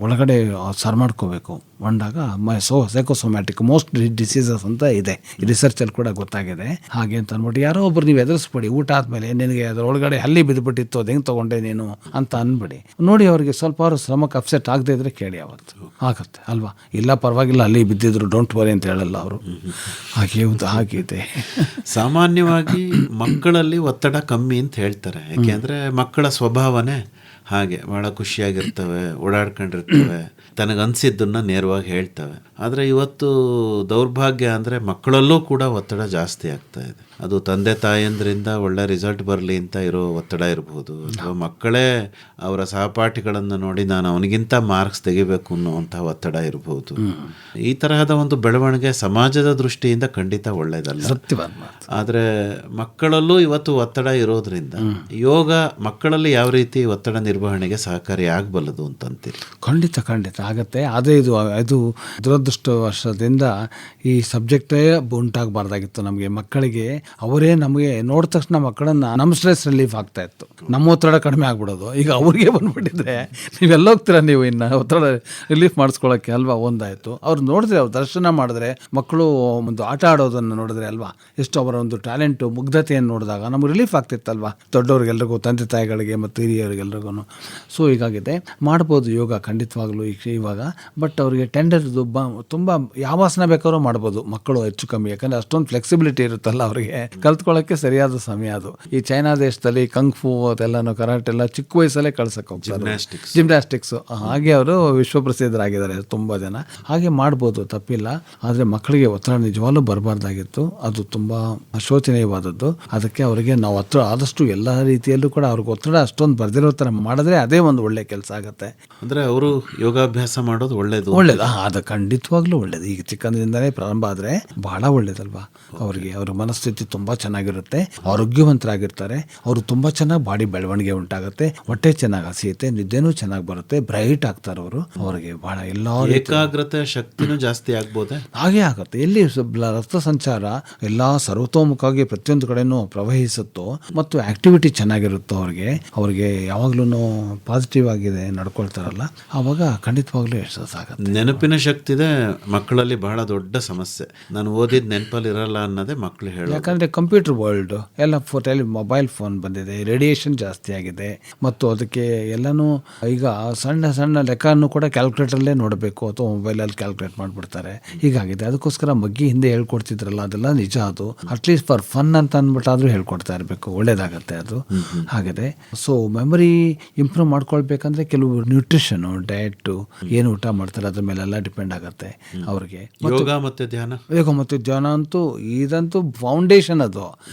ಒಳಗಡೆ ಸರ್ ಮಾಡ್ಕೋಬೇಕು ಒಂಡಾಗ ಸೈಕೋಸೊಮ್ಯಾಟಿಕ್ ಮೋಸ್ಟ್ ಡಿಸೀಸಸ್ ಅಂತ ಇದೆ, ರಿಸರ್ಚಲ್ಲಿ ಕೂಡ ಗೊತ್ತಾಗಿದೆ. ಹಾಗೆ ಅಂತ ಅಂದ್ಬಿಟ್ಟು ಯಾರೋ ಒಬ್ರು ನೀವು ಎದುರಿಸ್ಬಿಡಿ, ಊಟ ಆದಮೇಲೆ ನಿನಗೆ ಅದರ ಒಳಗಡೆ ಹಲ್ಲಿ ಬಿದ್ದುಬಿಟ್ಟಿತ್ತು, ಅದು ಹೆಂಗೆ ತೊಗೊಂಡೆ ನೀನು ಅಂತ ಅಂದ್ಬಿಡಿ. ನೋಡಿ, ಅವರಿಗೆ ಸ್ವಲ್ಪ ಅವರು ಶ್ರಮಕ್ಕೆ ಅಪ್ಸೆಟ್ ಆಗದೆ ಇದ್ರೆ ಕೇಳಿ, ಅವತ್ತು ಆಗುತ್ತೆ ಅಲ್ವಾ. ಇಲ್ಲ ಪರವಾಗಿಲ್ಲ, ಅಲ್ಲಿ ಬಿದ್ದಿದ್ರು, ಡೋಂಟ್ ವರಿ ಅಂತ ಹೇಳಲ್ಲ ಅವರು. ಹಾಗಿದೆ. ಸಾಮಾನ್ಯವಾಗಿ ಮಕ್ಕಳಲ್ಲಿ ಒತ್ತಡ ಕಮ್ಮಿ ಅಂತ ಹೇಳ್ತಾರೆ, ಯಾಕೆಂದರೆ ಮಕ್ಕಳ ಸ್ವಭಾವನೇ ಹಾಗೆ, ಭಾಳ ಖುಷಿಯಾಗಿರ್ತವೆ, ಓಡಾಡ್ಕೊಂಡಿರ್ತವೆ, ತನಗನ್ಸಿದ್ದನ್ನು ನೇರವಾಗಿ ಹೇಳ್ತವೆ. ಆದರೆ ಇವತ್ತು ದೌರ್ಭಾಗ್ಯ ಅಂದರೆ ಮಕ್ಕಳಲ್ಲೂ ಕೂಡ ಒತ್ತಡ ಜಾಸ್ತಿ ಆಗ್ತಾ ಇದೆ. ಅದು ತಂದೆ ತಾಯಂದ್ರಿಂದ ಒಳ್ಳೆ ರಿಸಲ್ಟ್ ಬರಲಿ ಅಂತ ಇರೋ ಒತ್ತಡ ಇರ್ಬೋದು, ಅಥವಾ ಮಕ್ಕಳೇ ಅವರ ಸಹಪಾಠಿಗಳನ್ನು ನೋಡಿ ನಾನು ಅವನಿಗಿಂತ ಮಾರ್ಕ್ಸ್ ತೆಗಿಬೇಕು ಅನ್ನುವಂಥ ಒತ್ತಡ ಇರ್ಬೋದು. ಈ ತರಹದ ಒಂದು ಬೆಳವಣಿಗೆ ಸಮಾಜದ ದೃಷ್ಟಿಯಿಂದ ಖಂಡಿತ ಒಳ್ಳೆಯದಲ್ಲ. ಆದರೆ ಮಕ್ಕಳಲ್ಲೂ ಇವತ್ತು ಒತ್ತಡ ಇರೋದ್ರಿಂದ ಯೋಗ ಮಕ್ಕಳಲ್ಲಿ ಯಾವ ರೀತಿ ಒತ್ತಡ ನಿರ್ವಹಣೆಗೆ ಸಹಕಾರಿ ಆಗಬಲ್ಲದು ಅಂತಂತೀರಿ? ಖಂಡಿತ ಆಗತ್ತೆ. ಆದರೆ ಇದು ದುರದೃಷ್ಟವಶದಿಂದ ಈ ಸಬ್ಜೆಕ್ಟೇ ಉಂಟಾಗಬಾರ್ದಾಗಿತ್ತು ನಮಗೆ. ಮಕ್ಕಳಿಗೆ ಅವರೇ ನಮಗೆ ನೋಡಿದ ತಕ್ಷಣ ಮಕ್ಕಳನ್ನು ನಮ್ಮ ಸ್ಟ್ರೆಸ್ ರಿಲೀಫ್ ಆಗ್ತಾ ಇತ್ತು, ನಮ್ಮ ಒತ್ತಡ ಕಡಿಮೆ ಆಗ್ಬಿಡೋದು. ಈಗ ಅವ್ರಿಗೆ ಬಂದ್ಬಿಟ್ಟಿದ್ರೆ ನೀವೆಲ್ಲ ಹೋಗ್ತೀರಾ ನೀವು ಇನ್ನು ಒತ್ತಡ ರಿಲೀಫ್ ಮಾಡಿಸ್ಕೊಳ್ಳೋಕ್ಕೆ ಅಲ್ವಾ? ಒಂದಾಯಿತು. ಅವ್ರು ನೋಡಿದ್ರೆ, ಅವ್ರು ದರ್ಶನ ಮಾಡಿದ್ರೆ, ಮಕ್ಕಳು ಒಂದು ಆಟ ಆಡೋದನ್ನು ನೋಡಿದ್ರೆ ಅಲ್ವಾ, ಎಷ್ಟು ಅವರ ಒಂದು ಟ್ಯಾಲೆಂಟು, ಮುಗ್ಧತೆಯನ್ನು ನೋಡಿದಾಗ ನಮಗೆ ರಿಲೀಫ್ ಆಗ್ತಿತ್ತಲ್ವ, ದೊಡ್ಡವ್ರಿಗೆಲ್ರಿಗೂ, ತಂದೆ ತಾಯಿಗಳಿಗೆ ಮತ್ತು ಹಿರಿಯರಿಗೆಲ್ರಿಗೂ. ಸೊ ಹೀಗಾಗಿದೆ, ಮಾಡ್ಬೋದು ಯೋಗ ಖಂಡಿತವಾಗ್ಲೂ ಇವಾಗ. ಬಟ್ ಅವರಿಗೆ ಟೆಂಡರ್ದು ತುಂಬ ಯಾವ ಆಸನ ಬೇಕಾದ್ರೂ ಮಾಡ್ಬೋದು ಮಕ್ಕಳು ಹೆಚ್ಚು ಕಮ್ಮಿ, ಯಾಕಂದರೆ ಅಷ್ಟೊಂದು ಫ್ಲೆಕ್ಸಿಬಿಲಿಟಿ ಇರುತ್ತಲ್ಲ ಅವರಿಗೆ, ಕಲ್ತ್ಕೊಳ್ಳೋಕ್ಕೆ ಸರಿಯಾದ ಸಮಯ ಅದು. ಈ ಚೈನಾ ದೇಶದಲ್ಲಿ ಕಂಗ್ಫು ಅದೆಲ್ಲನೂ, ಕರಾಟೆ ಎಲ್ಲ ಚಿಕ್ಕ ವಯಸ್ಸಲ್ಲೇ ಕಳ್ಸಕ್ಕೆ ಹೋಗ್ತಾರೆ, ಜಿಮ್ನಾಸ್ಟಿಕ್ಸು. ಹಾಗೆ ಅವರು ವಿಶ್ವಪ್ರಸಿದ್ಧರಾಗಿದ್ದಾರೆ ತುಂಬ ಜನ. ಹಾಗೆ ಮಾಡ್ಬೋದು, ತಪ್ಪಿಲ್ಲ. ಆದರೆ ಮಕ್ಕಳಿಗೆ ಒತ್ತಡ ನಿಜವಾಗ್ಲೂ ಬರಬಾರ್ದಾಗಿತ್ತು, ಅದು ತುಂಬ ಶೋಚನೀಯವಾದದ್ದು. ಅದಕ್ಕೆ ಅವರಿಗೆ ನಾವು ಆದಷ್ಟು ಎಲ್ಲ ರೀತಿಯಲ್ಲೂ ಕೂಡ ಅವ್ರಿಗೆ ಒತ್ತಡ ಅಷ್ಟೊಂದು ಬರ್ದಿರೋ ಥರ ಮಾಡಿದ್ರೆ ಅದೇ ಒಂದು ಒಳ್ಳೆ ಕೆಲಸ ಆಗುತ್ತೆ. ಅಂದರೆ ಅವರು ಯೋಗಾಭ್ಯಾಸ ಮಾಡೋದು ಒಳ್ಳೇದು. ಅದು ಖಂಡಿತವಾಗ್ಲೂ ಒಳ್ಳೇದು. ಈಗ ಚಿಕ್ಕಂದಿನಿಂದಲೇ ಪ್ರಾರಂಭ ಆದರೆ ಬಹಳ ಒಳ್ಳೇದಲ್ವಾ ಅವರಿಗೆ. ಅವ್ರ ಮನಸ್ಥಿತಿ ತುಂಬ ಚೆನ್ನಾಗಿರುತ್ತೆ, ಆರೋಗ್ಯವಂತರಾಗಿರ್ತಾರೆ, ಅವರು ತುಂಬ ಚೆನ್ನಾಗಿ ಬಾಡಿ ಬೆಳವಣಿಗೆ ಉಂಟಾಗುತ್ತೆ, ಹೊಟ್ಟೆ ಚೆನ್ನಾಗಿ ಹಸಿಯುತ್ತೆ, ನಿದ್ದೆನೂ ಚೆನ್ನಾಗಿ ಬರುತ್ತೆ, ಬ್ರೈಟ್ ಆಗ್ತಾರೆ ಅವರು. ಅವರಿಗೆ ಬಹಳ ಎಲ್ಲ ಏಕಾಗ್ರತೆ ಶಕ್ತಿನೂ ಜಾಸ್ತಿ ಆಗ್ಬೋದೆ. ಹಾಗೆ ಆಗುತ್ತೆ. ಎಲ್ಲಿ ರಕ್ತ ಸಂಚಾರ ಎಲ್ಲ ಸರ್ವತೋಮುಖವಾಗಿ ಪ್ರತಿಯೊಂದು ಕಡೆನೂ ಪ್ರವಹಿಸುತ್ತೋ ಮತ್ತು ಆಕ್ಟಿವಿಟಿ ಚೆನ್ನಾಗಿರುತ್ತೋ ಅವ್ರಿಗೆ ಯಾವಾಗ್ಲೂ ಪಾಸಿಟಿವ್ ಆಗಿದೆ ನಡ್ಕೊಳ್ತಾರಲ್ಲ, ಆವಾಗ ಖಂಡಿತವಾಗ್ಲೂ ಯಶಸ್ಸಾಗುತ್ತೆ. ನೆನಪಿನ ಶಕ್ತಿದೆ ಮಕ್ಕಳಲ್ಲಿ ಬಹಳ ದೊಡ್ಡ ಸಮಸ್ಯೆ. ನಾನು ಓದಿದ ನೆನಪಲ್ಲಿ ಇರಲ್ಲ ಅನ್ನೋದೇ ಮಕ್ಕಳು ಹೇಳೋದು. ಯಾಕಂದರೆ ಕಂಪ್ಯೂಟರ್ ವರ್ಲ್ಡ್ ಎಲ್ಲ ಮೊಬೈಲ್ ಫೋನ್ ಬಂದಿದೆ, ರೇಡಿಯೇಷನ್ ಜಾಸ್ತಿ ಆಗಿದೆ, ಮತ್ತು ಅದಕ್ಕೆ ಎಲ್ಲನೂ ಈಗ ಸಣ್ಣ ಸಣ್ಣ ಲೆಕ್ಕನೂ ಕೂಡ ಕ್ಯಾಲ್ಕುಲೇಟರಲ್ಲೇ ನೋಡಬೇಕು ಅಥವಾ ಮೊಬೈಲಲ್ಲಿ ಕ್ಯಾಲ್ಕುಲೇಟ್ ಮಾಡಿಬಿಡ್ತಾರೆ. ಹೀಗಾಗಿದೆ. ಅದಕ್ಕೋಸ್ಕರ ಮಗ್ಗಿ ಹಿಂದೆ ಹೇಳ್ಕೊಡ್ತಿದ್ರಲ್ಲ, ಅದೆಲ್ಲ ನಿಜ. ಅದು ಅಟ್ಲೀಸ್ಟ್ ಫಾರ್ ಫನ್ ಅಂತ ಅಂದ್ಬಿಟ್ಟಾದರೂ ಹೇಳ್ಕೊಡ್ತಾ ಇರಬೇಕು, ಒಳ್ಳೇದಾಗತ್ತೆ ಅದು. ಹಾಗಿದೆ. ಸೊ ಮೆಮೊರಿ ಇಂಪ್ರೂವ್ ಮಾಡ್ಕೊಳ್ಬೇಕಂದ್ರೆ ಕೆಲವು ನ್ಯೂಟ್ರಿಷನು, ಡಯಟು, ಏನು ಊಟ ಮಾಡ್ತಾರೆ ಅದ್ರ ಮೇಲೆಲ್ಲ ಡಿಪೆಂಡ್ ಆಗುತ್ತೆ ಅವ್ರಿಗೆ. ಯೋಗ ಮತ್ತು ಧ್ಯಾನ, ಯೋಗ ಮತ್ತು ಧ್ಯಾನ ಅಂತೂ ಇದಂತೂ ಫೌಂಡೇಶನ್. ಅದು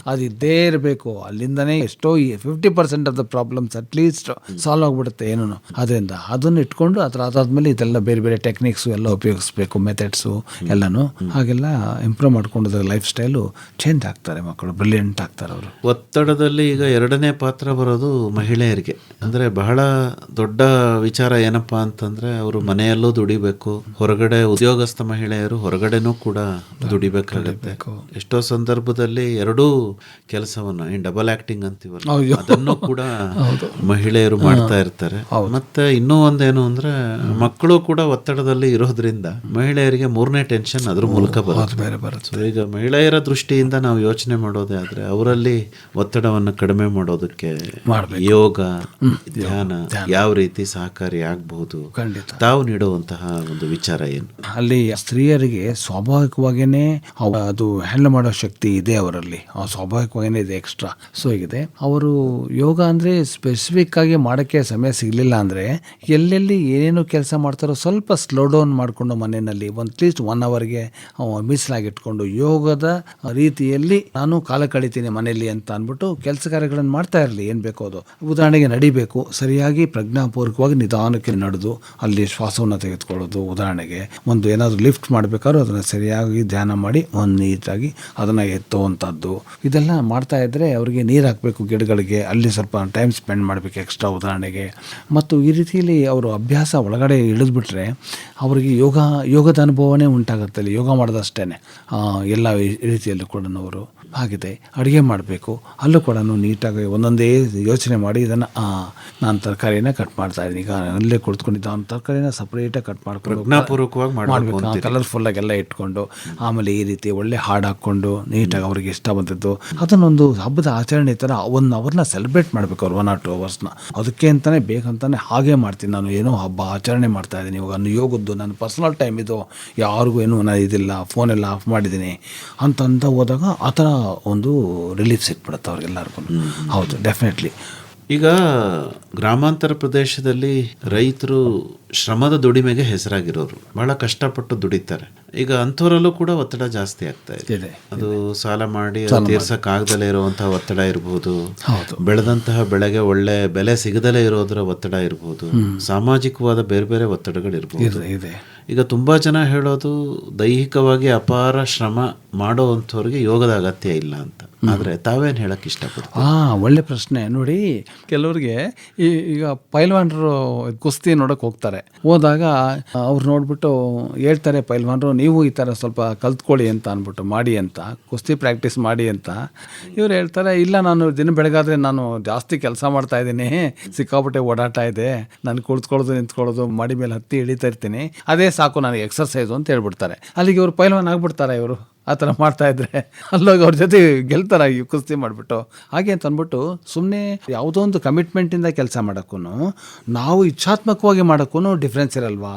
ಇದ್ದೇ ಇರಬೇಕು. ಅಲ್ಲಿಂದನೇ ಎಷ್ಟೋ 50% of the problems at least solve ಆಗಿಬಿಡುತ್ತೆ ಏನೂ. ಅದರಿಂದ ಅದನ್ನು ಇಟ್ಕೊಂಡು ಅದಾದ್ಮೇಲೆ ಇದೆಲ್ಲ ಬೇರೆ ಬೇರೆ ಟೆಕ್ನಿಕ್ಸು ಎಲ್ಲ ಉಪಯೋಗಿಸ್ಬೇಕು, ಮೆಥಡ್ಸು ಎಲ್ಲನೂ. ಹಾಗೆಲ್ಲ ಇಂಪ್ರೂವ್ ಮಾಡ್ಕೊಂಡು ಲೈಫ್ ಸ್ಟೈಲು ಚೇಂಜ್ ಆಗ್ತಾರೆ ಮಕ್ಕಳು, ಬ್ರಿಲಿಯಂಟ್ ಆಗ್ತಾರೆ ಅವರು. ಒತ್ತಡದಲ್ಲಿ ಈಗ ಎರಡನೇ ಪಾತ್ರ ಬರೋದು ಮಹಿಳೆಯರಿಗೆ. ಅಂದರೆ ಬಹಳ ದೊಡ್ಡ ವಿಚಾರ ಏನಪ್ಪಾ ಅಂತಂದರೆ ಅವರು ಮನೆಯಲ್ಲೂ ದುಡಿಬೇಕು, ಹೊರಗಡೆ ಉದ್ಯೋಗಸ್ಥ ಮಹಿಳೆಯರು ಹೊರಗಡೆನೂ ಕೂಡ ದುಡಿಬೇಕಾಗುತ್ತೆ. ಎಷ್ಟೋ ಸಂದರ್ಭದಲ್ಲಿ ಎರಡೂ ಕೆಲಸವನ್ನು ಡಬಲ್ ಆಕ್ಟಿಂಗ್ ಅಂತೀವಲ್ಲ, ಅದನ್ನು ಕೂಡ ಮಹಿಳೆಯರು ಮಾಡ್ತಾ ಇರ್ತಾರೆ. ಮತ್ತೆ ಇನ್ನೂ ಒಂದೇನು ಅಂದ್ರೆ ಮಕ್ಕಳು ಕೂಡ ಒತ್ತಡದಲ್ಲಿ ಇರೋದ್ರಿಂದ ಮಹಿಳೆಯರಿಗೆ ಮೂರನೇ ಟೆನ್ಷನ್ ಅದ್ರ ಮೂಲಕ ಬರುತ್ತೆ. ಈಗ ಮಹಿಳೆಯರ ದೃಷ್ಟಿಯಿಂದ ನಾವು ಯೋಚನೆ ಮಾಡೋದೇ ಆದ್ರೆ ಅವರಲ್ಲಿ ಒತ್ತಡವನ್ನು ಕಡಿಮೆ ಮಾಡೋದಕ್ಕೆ ಯೋಗ, ಧ್ಯಾನ ಯಾವ ರೀತಿ ಸಹಕಾರಿ ಆಗಬಹುದು, ತಾವು ನೀಡುವಂತಹ ಒಂದು ವಿಚಾರ ಏನು? ಅಲ್ಲಿ ಸ್ತ್ರೀಯರಿಗೆ ಸ್ವಾಭಾವಿಕವಾಗಿಯೇ ಅದು ಹ್ಯಾಂಡಲ್ ಮಾಡೋ ಶಕ್ತಿ ಇದೆ ಅವರಲ್ಲಿ, ಸ್ವಾಭಾವಿಕವಾಗಿಯೇ ಇದೆ, ಎಕ್ಸ್ಟ್ರಾ. ಸೊ ಇದೆ. ಅವರು ಯೋಗ ಅಂದರೆ ಸ್ಪೆಸಿಫಿಕ್ ಆಗಿ ಮಾಡೋಕ್ಕೆ ಸಮಯ ಸಿಗಲಿಲ್ಲ ಅಂದರೆ ಎಲ್ಲೆಲ್ಲಿ ಏನೇನು ಕೆಲಸ ಮಾಡ್ತಾರೋ ಸ್ವಲ್ಪ ಸ್ಲೋ ಡೌನ್ ಮಾಡಿಕೊಂಡು ಮನೆಯಲ್ಲಿ ಅಟ್ಲೀಸ್ಟ್ 1 ಅವರ್ಗೆ ಮೀಸಲಾಗಿಟ್ಕೊಂಡು ಯೋಗದ ರೀತಿಯಲ್ಲಿ ನಾನು ಕಾಲ ಕಳಿತೀನಿ ಮನೆಯಲ್ಲಿ ಅಂತ ಅಂದ್ಬಿಟ್ಟು ಕೆಲಸ ಕಾರ್ಯಗಳನ್ನು ಮಾಡ್ತಾ ಇರಲಿ. ಏನು ಬೇಕೋ ಅದು. ಉದಾಹರಣೆಗೆ ನಡಿಬೇಕು, ಸರಿಯಾಗಿ ಪ್ರಜ್ಞಾಪೂರ್ವಕವಾಗಿ ನಿಧಾನಕ್ಕೆ ನಡೆದು ಅಲ್ಲಿ ಶ್ವಾಸವನ್ನು ತೆಗೆದುಕೊಳ್ಳೋದು. ಉದಾಹರಣೆಗೆ ಒಂದು ಏನಾದರೂ ಲಿಫ್ಟ್ ಮಾಡಬೇಕಾದ್ರೂ ಅದನ್ನು ಸರಿಯಾಗಿ ಧ್ಯಾನ ಮಾಡಿ ಒಂದು ನೀಟಾಗಿ ಅದನ್ನು ಎತ್ತುವಂಥದ್ದು. ಇದೆಲ್ಲ ಮಾಡ್ತಾ ಇದ್ದರೆ ಅವರಿಗೆ ನೀರು ಹಾಕಬೇಕು ಗಿಡಗಳಿಗೆ, ಅಲ್ಲಿ ಸ್ವಲ್ಪ ಟೈಮ್ ಸ್ಪೆಂಡ್ ಮಾಡಬೇಕು ಎಕ್ಸ್ಟ್ರಾ ಉದಾಹರಣೆಗೆ. ಮತ್ತು ಈ ರೀತಿಯಲ್ಲಿ ಅವರು ಅಭ್ಯಾಸ ಒಳಗಡೆ ಇಳಿದ್ಬಿಟ್ರೆ ಅವರಿಗೆ ಯೋಗದ ಅನುಭವನೇ ಉಂಟಾಗುತ್ತೆ ಅಲ್ಲಿ, ಯೋಗ ಮಾಡೋದಷ್ಟೇ ಎಲ್ಲ ರೀತಿಯಲ್ಲೂ ಕೂಡ ಅವರು. ಆಗಿದೆ. ಅಡುಗೆ ಮಾಡಬೇಕು, ಅಲ್ಲೂ ಕೂಡ ನೀಟಾಗಿ ಒಂದೊಂದೇ ಯೋಚನೆ ಮಾಡಿ ಇದನ್ನು ನಾನು ತರಕಾರಿನ ಕಟ್ ಮಾಡ್ತಾ ಇದ್ದೀನಿ, ಈಗ ಅಲ್ಲೇ ಕುಳಿತುಕೊಂಡಿದ್ದ ಅವ್ನು ತರಕಾರಿನ ಸಪ್ರೇಟಾಗಿ ಕಟ್ ಮಾಡ್ಕೊಂಡು ಮಾಡಬೇಕು, ಕಲರ್ಫುಲ್ಲಾಗೆಲ್ಲ ಇಟ್ಕೊಂಡು, ಆಮೇಲೆ ಈ ರೀತಿ ಒಳ್ಳೆ ಹಾಡು ಹಾಕ್ಕೊಂಡು ನೀಟಾಗಿ ಅವ್ರಿಗೆ ಇಷ್ಟ ಬಂದಿದ್ದು ಅದನ್ನೊಂದು ಹಬ್ಬದ ಆಚರಣೆ ಥರ 1 ಅವರ್ನ ಸೆಲೆಬ್ರೇಟ್ ಮಾಡಬೇಕು ಅವ್ರು, 1 or 2 ಅವರ್ಸ್ನ. ಅದಕ್ಕೆ ಅಂತಲೇ ಬೇಕಂತಾನೆ ಹಾಗೆ ಮಾಡ್ತೀನಿ ನಾನು. ಏನೋ ಹಬ್ಬ ಆಚರಣೆ ಮಾಡ್ತಾ ಇದ್ದೀನಿ ಇವಾಗ, ನಾನು ಯೋಗದ್ದು ನನ್ನ ಪರ್ಸನಲ್ ಟೈಮ್ ಇದು, ಯಾರಿಗೂ ಏನೂ ನಾನು ಇದಿಲ್ಲ, ಫೋನೆಲ್ಲ ಆಫ್ ಮಾಡಿದ್ದೀನಿ ಅಂತ ಹೋದಾಗ ಆ ಥರ ಒಂದು ರಿಲೀಫ್ ಸಿಕ್ಬಿಡುತ್ತೆ ಅವ್ರಿಗೆಲ್ಲರಿಗೂ. ಹೌದು, ಡೆಫಿನೆಟ್ಲಿ. ಈಗ ಗ್ರಾಮಾಂತರ ಪ್ರದೇಶದಲ್ಲಿ ರೈತರು ಶ್ರಮದ ದುಡಿಮೆಗೆ ಹೆಸರಾಗಿರೋರು, ಬಹಳ ಕಷ್ಟಪಟ್ಟು ದುಡಿತಾರೆ. ಈಗ ಅಂಥವರಲ್ಲೂ ಕೂಡ ಒತ್ತಡ ಜಾಸ್ತಿ ಆಗ್ತಾ ಇದೆ. ಅದು ಸಾಲ ಮಾಡಿ ತೀರ್ಸಕ್ ಆಗದಲ್ಲೇ ಇರುವಂತಹ ಒತ್ತಡ ಇರಬಹುದು, ಬೆಳೆದಂತಹ ಬೆಳೆಗೆ ಒಳ್ಳೆ ಬೆಲೆ ಸಿಗದಲೇ ಇರೋದ್ರ ಒತ್ತಡ ಇರಬಹುದು, ಸಾಮಾಜಿಕವಾದ ಬೇರೆ ಬೇರೆ ಒತ್ತಡಗಳಿರ್ಬಹುದು. ಈಗ ತುಂಬಾ ಜನ ಹೇಳೋದು ದೈಹಿಕವಾಗಿ ಅಪಾರ ಶ್ರಮ ಮಾಡೋವಂಥವ್ರಿಗೆ ಯೋಗದ ಅಗತ್ಯ ಇಲ್ಲ ಅಂತ. ಆದರೆ ತಾವೇನು ಹೇಳಕ್ಕೆ ಇಷ್ಟಪಡ್ತೀವಿ? ಒಳ್ಳೆ ಪ್ರಶ್ನೆ. ನೋಡಿ, ಕೆಲವ್ರಿಗೆ ಈಗ ಪೈಲ್ವಾನರು ಕುಸ್ತಿ ನೋಡೋಕೆ ಹೋದಾಗ ಅವ್ರು ನೋಡ್ಬಿಟ್ಟು ಹೇಳ್ತಾರೆ, ಪೈಲ್ವಾನರು ನೀವು ಈ ಥರ ಸ್ವಲ್ಪ ಕಲ್ತ್ಕೊಳ್ಳಿ ಅಂತ ಅಂದ್ಬಿಟ್ಟು, ಮಾಡಿ ಅಂತ, ಕುಸ್ತಿ ಪ್ರಾಕ್ಟೀಸ್ ಮಾಡಿ ಅಂತ. ಇವ್ರು ಹೇಳ್ತಾರೆ, ಇಲ್ಲ ನಾನು ದಿನ ಬೆಳಗಾದ್ರೆ ನಾನು ಜಾಸ್ತಿ ಕೆಲಸ ಮಾಡ್ತಾ ಇದ್ದೀನಿ, ಸಿಕ್ಕಾಪಟ್ಟೆ ಓಡಾಟ ಇದೆ, ನಾನು ಕುಳಿತುಕೊಳ್ಳೋದು ನಿಂತ್ಕೊಳ್ಳೋದು ಮಾಡಿ ಮೇಲೆ ಹತ್ತಿ ಇಳಿತಾ ಇರ್ತೀನಿ, ಅದೇ ಸಾಕು ನನಗೆ ಎಕ್ಸರ್ಸೈಸು ಅಂತ ಹೇಳ್ಬಿಡ್ತಾರೆ. ಅಲ್ಲಿಗೆ ಇವರು ಪೈಲ್ವಾನ್ ಆಗ್ಬಿಡ್ತಾರೆ ಇವರು. ಆ ಥರ ಮಾಡ್ತಾಯಿದ್ರೆ ಅಲ್ಲೋಗಿ ಅವ್ರ ಜೊತೆ ಗೆಲ್ತಾರೆ ಕುಸ್ತಿ ಮಾಡಿಬಿಟ್ಟು. ಹಾಗೆ ಅಂತ ಅಂದ್ಬಿಟ್ಟು ಸುಮ್ಮನೆ ಯಾವುದೋ ಒಂದು ಕಮಿಟ್ಮೆಂಟಿಂದ ಕೆಲಸ ಮಾಡೋಕ್ಕೂ ನಾವು ಇಚ್ಛಾತ್ಮಕವಾಗಿ ಮಾಡೋಕ್ಕೂ ಡಿಫ್ರೆನ್ಸ್ ಇರಲ್ವಾ?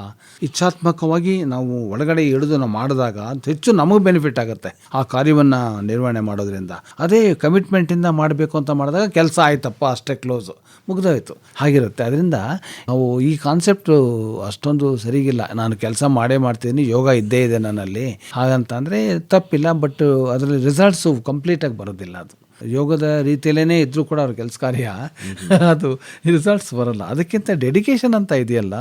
ಇಚ್ಛಾತ್ಮಕವಾಗಿ ನಾವು ಒಳಗಡೆ ಇಳಿದು ನಾವು ಮಾಡಿದಾಗ ಹೆಚ್ಚು ನಮಗೆ ಬೆನಿಫಿಟ್ ಆಗುತ್ತೆ ಆ ಕಾರ್ಯವನ್ನು ನಿರ್ವಹಣೆ ಮಾಡೋದ್ರಿಂದ. ಅದೇ ಕಮಿಟ್ಮೆಂಟಿಂದ ಮಾಡಬೇಕು ಅಂತ ಮಾಡಿದಾಗ ಕೆಲಸ ಆಯ್ತಪ್ಪ ಅಷ್ಟೇ, ಕ್ಲೋಸು, ಮುಗ್ದೋಯ್ತು, ಹಾಗಿರುತ್ತೆ. ಅದರಿಂದ ನಾವು ಈ ಕಾನ್ಸೆಪ್ಟು ಅಷ್ಟೊಂದು ಸರಿಗಿಲ್ಲ. ನಾನು ಕೆಲಸ ಮಾಡೇ ಮಾಡ್ತಿದ್ದೀನಿ, ಯೋಗ ಇದ್ದೇ ಇದೆ ನನ್ನಲ್ಲಿ, ಹಾಗಂತಂದರೆ ತಪ್ಪಿಲ್ಲ. ಬಟ್ ಅದರಲ್ಲಿ ರಿಸಲ್ಟ್ಸು ಕಂಪ್ಲೀಟಾಗಿ ಬರೋದಿಲ್ಲ. ಅದು ಯೋಗದ ರೀತಿಯಲ್ಲೇ ಇದ್ರೂ ಕೂಡ ಅವ್ರ ಕೆಲಸ ಕಾರ್ಯ ಅದು ರಿಸಲ್ಟ್ಸ್ ಬರೋಲ್ಲ. ಅದಕ್ಕಿಂತ ಡೆಡಿಕೇಶನ್ ಅಂತ ಇದೆಯಲ್ಲ.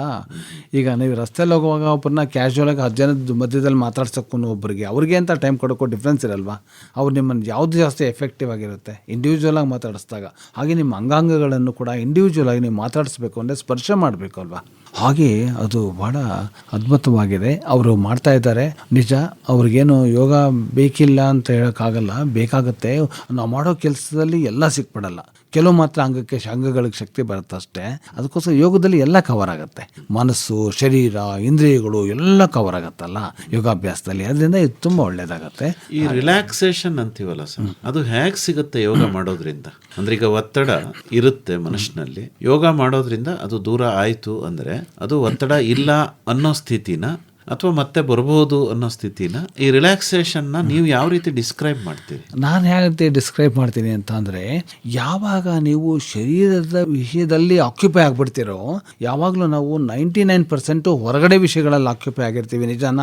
ಈಗ ನೀವು ರಸ್ತೆಯಲ್ಲಿ ಹೋಗುವಾಗ ಒಬ್ಬರನ್ನ ಕ್ಯಾಶುವಲಾಗಿ 10 ಜನದ ಮಧ್ಯದಲ್ಲಿ ಮಾತಾಡ್ಸೋಕ್ಕೂ ಒಬ್ಬರಿಗೆ ಅವ್ರಿಗೆ ಅಂತ ಟೈಮ್ ಕೊಡೋಕ್ಕೂ ಡಿಫ್ರೆನ್ಸ್ ಇರಲ್ವಾ? ಅವ್ರು ನಿಮ್ಮನ್ನು ಯಾವುದು ಜಾಸ್ತಿ ಎಫೆಕ್ಟಿವ್ ಆಗಿರುತ್ತೆ ಇಂಡಿವಿಜುವಲಾಗಿ ಮಾತಾಡಿಸಿದಾಗ. ಹಾಗೆ ನಿಮ್ಮ ಅಂಗಾಂಗಗಳನ್ನು ಕೂಡ ಇಂಡಿವಿಜುವಲಾಗಿ ನೀವು ಮಾತಾಡಿಸ್ಬೇಕು ಅಂದರೆ ಸ್ಪರ್ಶ ಮಾಡಬೇಕು ಅಲ್ವಾ? ಹಾಗೆ ಅದು ಭಾಳ ಅದ್ಭುತವಾಗಿದೆ. ಅವರು ಮಾಡ್ತಾ ಇದ್ದಾರೆ ನಿಜ. ಅವ್ರಿಗೇನು ಯೋಗ ಬೇಕಿಲ್ಲ ಅಂತ ಹೇಳೋಕ್ಕಾಗಲ್ಲ, ಬೇಕಾಗುತ್ತೆ. ನಾವು ಮಾಡೋ ಕೆಲಸದಲ್ಲಿ ಎಲ್ಲ ಸಿಕ್ಬಿಡಲ್ಲ. ಕೆಲವು ಮಾತ್ರ ಅಂಗಗಳಿಗೆ ಶಕ್ತಿ ಬರುತ್ತೆ ಅಷ್ಟೇ. ಅದಕ್ಕೋಸ್ಕರ ಯೋಗದಲ್ಲಿ ಎಲ್ಲ ಕವರ್ ಆಗುತ್ತೆ, ಮನಸ್ಸು, ಶರೀರ, ಇಂದ್ರಿಯಗಳು ಎಲ್ಲ ಕವರ್ ಆಗುತ್ತಲ್ಲ ಯೋಗಾಭ್ಯಾಸದಲ್ಲಿ. ಅದರಿಂದ ಇದು ತುಂಬ ಒಳ್ಳೇದಾಗತ್ತೆ. ಈ ರಿಲ್ಯಾಕ್ಸೇಷನ್ ಅಂತೀವಲ್ಲ ಸರ್, ಅದು ಹೇಗೆ ಸಿಗುತ್ತೆ ಯೋಗ ಮಾಡೋದ್ರಿಂದ? ಅಂದ್ರೆ ಈಗ ಒತ್ತಡ ಇರುತ್ತೆ ಮನುಷ್ಯನಲ್ಲಿ, ಯೋಗ ಮಾಡೋದ್ರಿಂದ ಅದು ದೂರ ಆಯ್ತು ಅಂದ್ರೆ ಅದು ಒತ್ತಡ ಇಲ್ಲ ಅನ್ನೋ ಸ್ಥಿತಿನ ಅಥವಾ ಮತ್ತೆ ಬರಬಹುದು ಅನ್ನೋ ಸ್ಥಿತಿನ, ಈ ರಿಲ್ಯಾಕ್ಸೇಷನ್ನ ನೀವು ಯಾವ ರೀತಿ ಡಿಸ್ಕ್ರೈಬ್ ಮಾಡ್ತೀರಿ? ನಾನು ಹೇಗೆ ಡಿಸ್ಕ್ರೈಬ್ ಮಾಡ್ತೀನಿ ಅಂತ ಅಂದರೆ, ಯಾವಾಗ ನೀವು ಶರೀರದ ವಿಷಯದಲ್ಲಿ ಆಕ್ಯುಪೈ ಆಗಿಬಿಡ್ತೀರೋ, ಯಾವಾಗಲೂ ನಾವು 99% ಹೊರಗಡೆ ವಿಷಯಗಳಲ್ಲಿ ಆಕ್ಯುಪೈ ಆಗಿರ್ತೀವಿ, ನಿಜಾನ?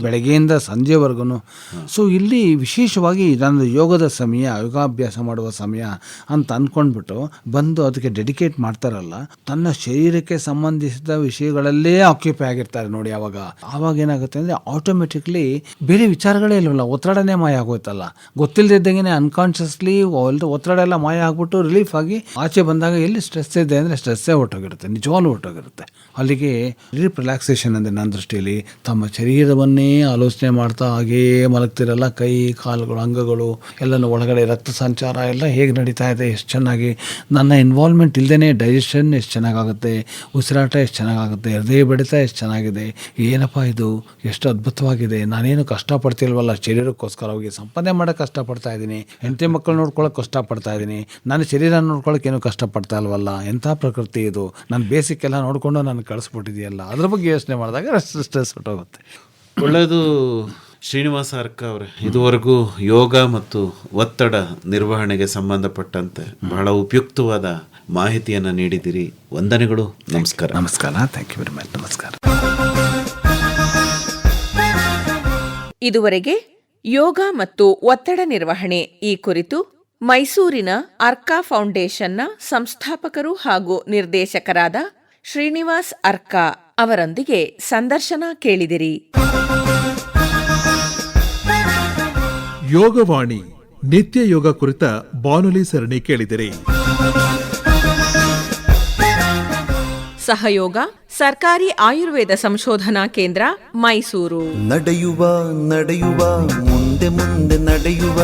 ಬೆಳಗ್ಗೆಯಿಂದ ಸಂಜೆವರೆಗೂ. ಸೊ ಇಲ್ಲಿ ವಿಶೇಷವಾಗಿ ನನ್ನ ಯೋಗದ ಸಮಯ, ಯೋಗಾಭ್ಯಾಸ ಮಾಡುವ ಸಮಯ ಅಂತ ಅಂದ್ಕೊಂಡ್ಬಿಟ್ಟು ಬಂದು ಅದಕ್ಕೆ ಡೆಡಿಕೇಟ್ ಮಾಡ್ತಾರಲ್ಲ, ತನ್ನ ಶರೀರಕ್ಕೆ ಸಂಬಂಧಿಸಿದ ವಿಷಯಗಳಲ್ಲೇ ಆಕ್ಯುಪೈ ಆಗಿರ್ತಾರೆ ನೋಡಿ. ಆವಾಗ ಏನಾಗುತ್ತೆ ಅಂದರೆ ಆಟೋಮೆಟಿಕ್ಲಿ ಬೇರೆ ವಿಚಾರಗಳೇ ಇಲ್ವಲ್ಲ, ಒತ್ತಡನೇ ಮಾಯ ಆಗೋಯ್ತಲ್ಲ. ಗೊತ್ತಿಲ್ಲದಿದ್ದಂಗೆ ಅನ್ಕಾನ್ಷಿಯಸ್ಲಿ ಒತ್ತಡ ಎಲ್ಲ ಮಾಯ ಆಗ್ಬಿಟ್ಟು ರಿಲೀಫ್ ಆಗಿ ಆಚೆ ಬಂದಾಗ ಎಲ್ಲಿ ಸ್ಟ್ರೆಸ್ ಇದೆ ಅಂದರೆ ಸ್ಟ್ರೆಸ್ಸೇ ಹೊರಟೋಗಿರುತ್ತೆ, ನಿಜವಾಗ್ಲೂ ಹೊರಟೋಗಿರುತ್ತೆ. ಅಲ್ಲಿಗೆ ರಿಲ್ಯಾಕ್ಸೇಷನ್ ಅಂದರೆ ನನ್ನ ದೃಷ್ಟಿಯಲ್ಲಿ ತಮ್ಮ ಶರೀರವನ್ನೇ ಆಲೋಚನೆ ಮಾಡ್ತಾ ಹಾಗೇ ಮಲಗ್ತಿರಲ್ಲ, ಕೈ ಕಾಲುಗಳು ಅಂಗಗಳು ಎಲ್ಲನೂ ಒಳಗಡೆ ರಕ್ತ ಸಂಚಾರ ಎಲ್ಲ ಹೇಗೆ ನಡೀತಾ ಇದೆ, ಎಷ್ಟು ಚೆನ್ನಾಗಿ ನನ್ನ ಇನ್ವಾಲ್ವ್ಮೆಂಟ್ ಇಲ್ಲದೇ ಡೈಜೆಷನ್ ಎಷ್ಟು ಚೆನ್ನಾಗಾಗುತ್ತೆ, ಉಸಿರಾಟ ಎಷ್ಟು ಚೆನ್ನಾಗಾಗುತ್ತೆ, ಹೃದಯ ಬಡಿತ ಎಷ್ಟು ಚೆನ್ನಾಗಿದೆ, ಏನಪ್ಪ ಇದು ಎಷ್ಟು ಅದ್ಭುತವಾಗಿದೆ. ನಾನೇನು ಕಷ್ಟಪಡ್ತಿಲ್ವಲ್ಲ, ಶರೀರಕ್ಕೋಸ್ಕರ ಹೋಗಿ ಸಂಪಾದನೆ ಮಾಡೋಕ್ಕೆ ಕಷ್ಟಪಡ್ತಾ ಇದ್ದೀನಿ, ಹೆಂಡತಿ ಮಕ್ಕಳು ನೋಡ್ಕೊಳ್ಳೋಕೆ ಕಷ್ಟಪಡ್ತಾ ಇದ್ದೀನಿ, ನನ್ನ ಶರೀರ ನೋಡ್ಕೊಳ್ಳೋಕೆ ಏನೂ ಕಷ್ಟಪಡ್ತಾ ಇಲ್ವಲ್ಲ, ಎಂಥ ಪ್ರಕೃತಿ ಇದು, ನಾನು ಬೇಸಿಕ್ ಎಲ್ಲ ನೋಡಿಕೊಂಡು ನಾನು ಕಳಿಸ್ಬಿಟ್ಟಿದೆಯಲ್ಲ, ಅದ್ರ ಬಗ್ಗೆ ಯೋಚನೆ ಮಾಡಿದಾಗ ಸ್ಟ್ರೆಸ್ ಹೊಟ್ಟೋಗುತ್ತೆ. ಒಳ್ಳೆಯದು. ಶ್ರೀನಿವಾಸ ಅರ್ಕ ಅವರೇ, ಇದುವರೆಗೂ ಯೋಗ ಮತ್ತು ಒತ್ತಡ ನಿರ್ವಹಣೆಗೆ ಸಂಬಂಧಪಟ್ಟಂತೆ ಬಹಳ ಉಪಯುಕ್ತವಾದ ಮಾಹಿತಿಯನ್ನು ನೀಡಿದ್ದೀರಿ. ವಂದನೆಗಳು. ನಮಸ್ಕಾರ. ನಮಸ್ಕಾರ. Thank you very much. ನಮಸ್ಕಾರ. ಇದುವರೆಗೆ ಯೋಗ ಮತ್ತು ಒತ್ತಡ ನಿರ್ವಹಣೆ ಈ ಕುರಿತು ಮೈಸೂರಿನ ಅರ್ಕಾ ಫೌಂಡೇಶನ್ನ ಸಂಸ್ಥಾಪಕರು ಹಾಗೂ ನಿರ್ದೇಶಕರಾದ ಶ್ರೀನಿವಾಸ್ ಅರ್ಕಾ ಅವರೊಂದಿಗೆ ಸಂದರ್ಶನ ಕೇಳಿದಿರಿ. ಯೋಗವಾಣಿ ನಿತ್ಯ ಯೋಗ ಕುರಿತ ಬಾನುಲಿ ಸರಣಿ ಕೇಳಿದಿರಿ. ಸಹಯೋಗ ಸರ್ಕಾರಿ ಆಯುರ್ವೇದ ಸಂಶೋಧನಾ ಕೇಂದ್ರ, ಮೈಸೂರು. ನಡೆಯುವ ನಡೆಯುವ ಮುಂದೆ ಮುಂದೆ ನಡೆಯುವ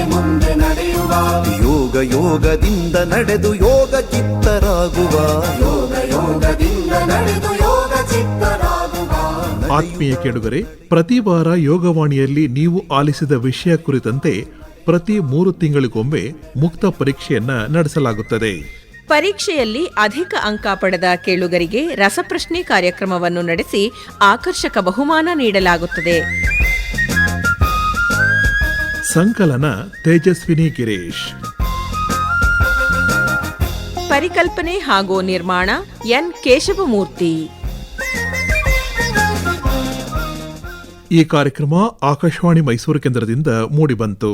ಮುಂದೆ ನಡೆಯುವ ಯೋಗ ಯೋಗದಿಂದ ನಡೆದು ಯೋಗ ಚಿತ್ತರಾಗುವ ಆತ್ಮೀಯ ಕೇಳುಗರೆ, ಪ್ರತಿ ವಾರ ಯೋಗವಾಣಿಯಲ್ಲಿ ನೀವು ಆಲಿಸಿದ ವಿಷಯ ಕುರಿತಂತೆ ಪ್ರತಿ 3 ತಿಂಗಳಿಗೊಮ್ಮೆ ಮುಕ್ತ ಪರೀಕ್ಷೆಯನ್ನ ನಡೆಸಲಾಗುತ್ತದೆ. ಪರೀಕ್ಷೆಯಲ್ಲಿ ಅಧಿಕ ಅಂಕ ಪಡೆದ ಕೇಳುಗರಿಗೆ ರಸಪ್ರಶ್ನೆ ಕಾರ್ಯಕ್ರಮವನ್ನು ನಡೆಸಿ ಆಕರ್ಷಕ ಬಹುಮಾನ ನೀಡಲಾಗುತ್ತದೆ. ಸಂಕಲನ ತೇಜಸ್ವಿನಿ ಗಿರೀಶ್. ಪರಿಕಲ್ಪನೆ ಹಾಗೂ ನಿರ್ಮಾಣ ಎನ್ ಕೇಶವಮೂರ್ತಿ. ಈ ಕಾರ್ಯಕ್ರಮ ಆಕಾಶವಾಣಿ ಮೈಸೂರು ಕೇಂದ್ರದಿಂದ ಮೂಡಿಬಂತು.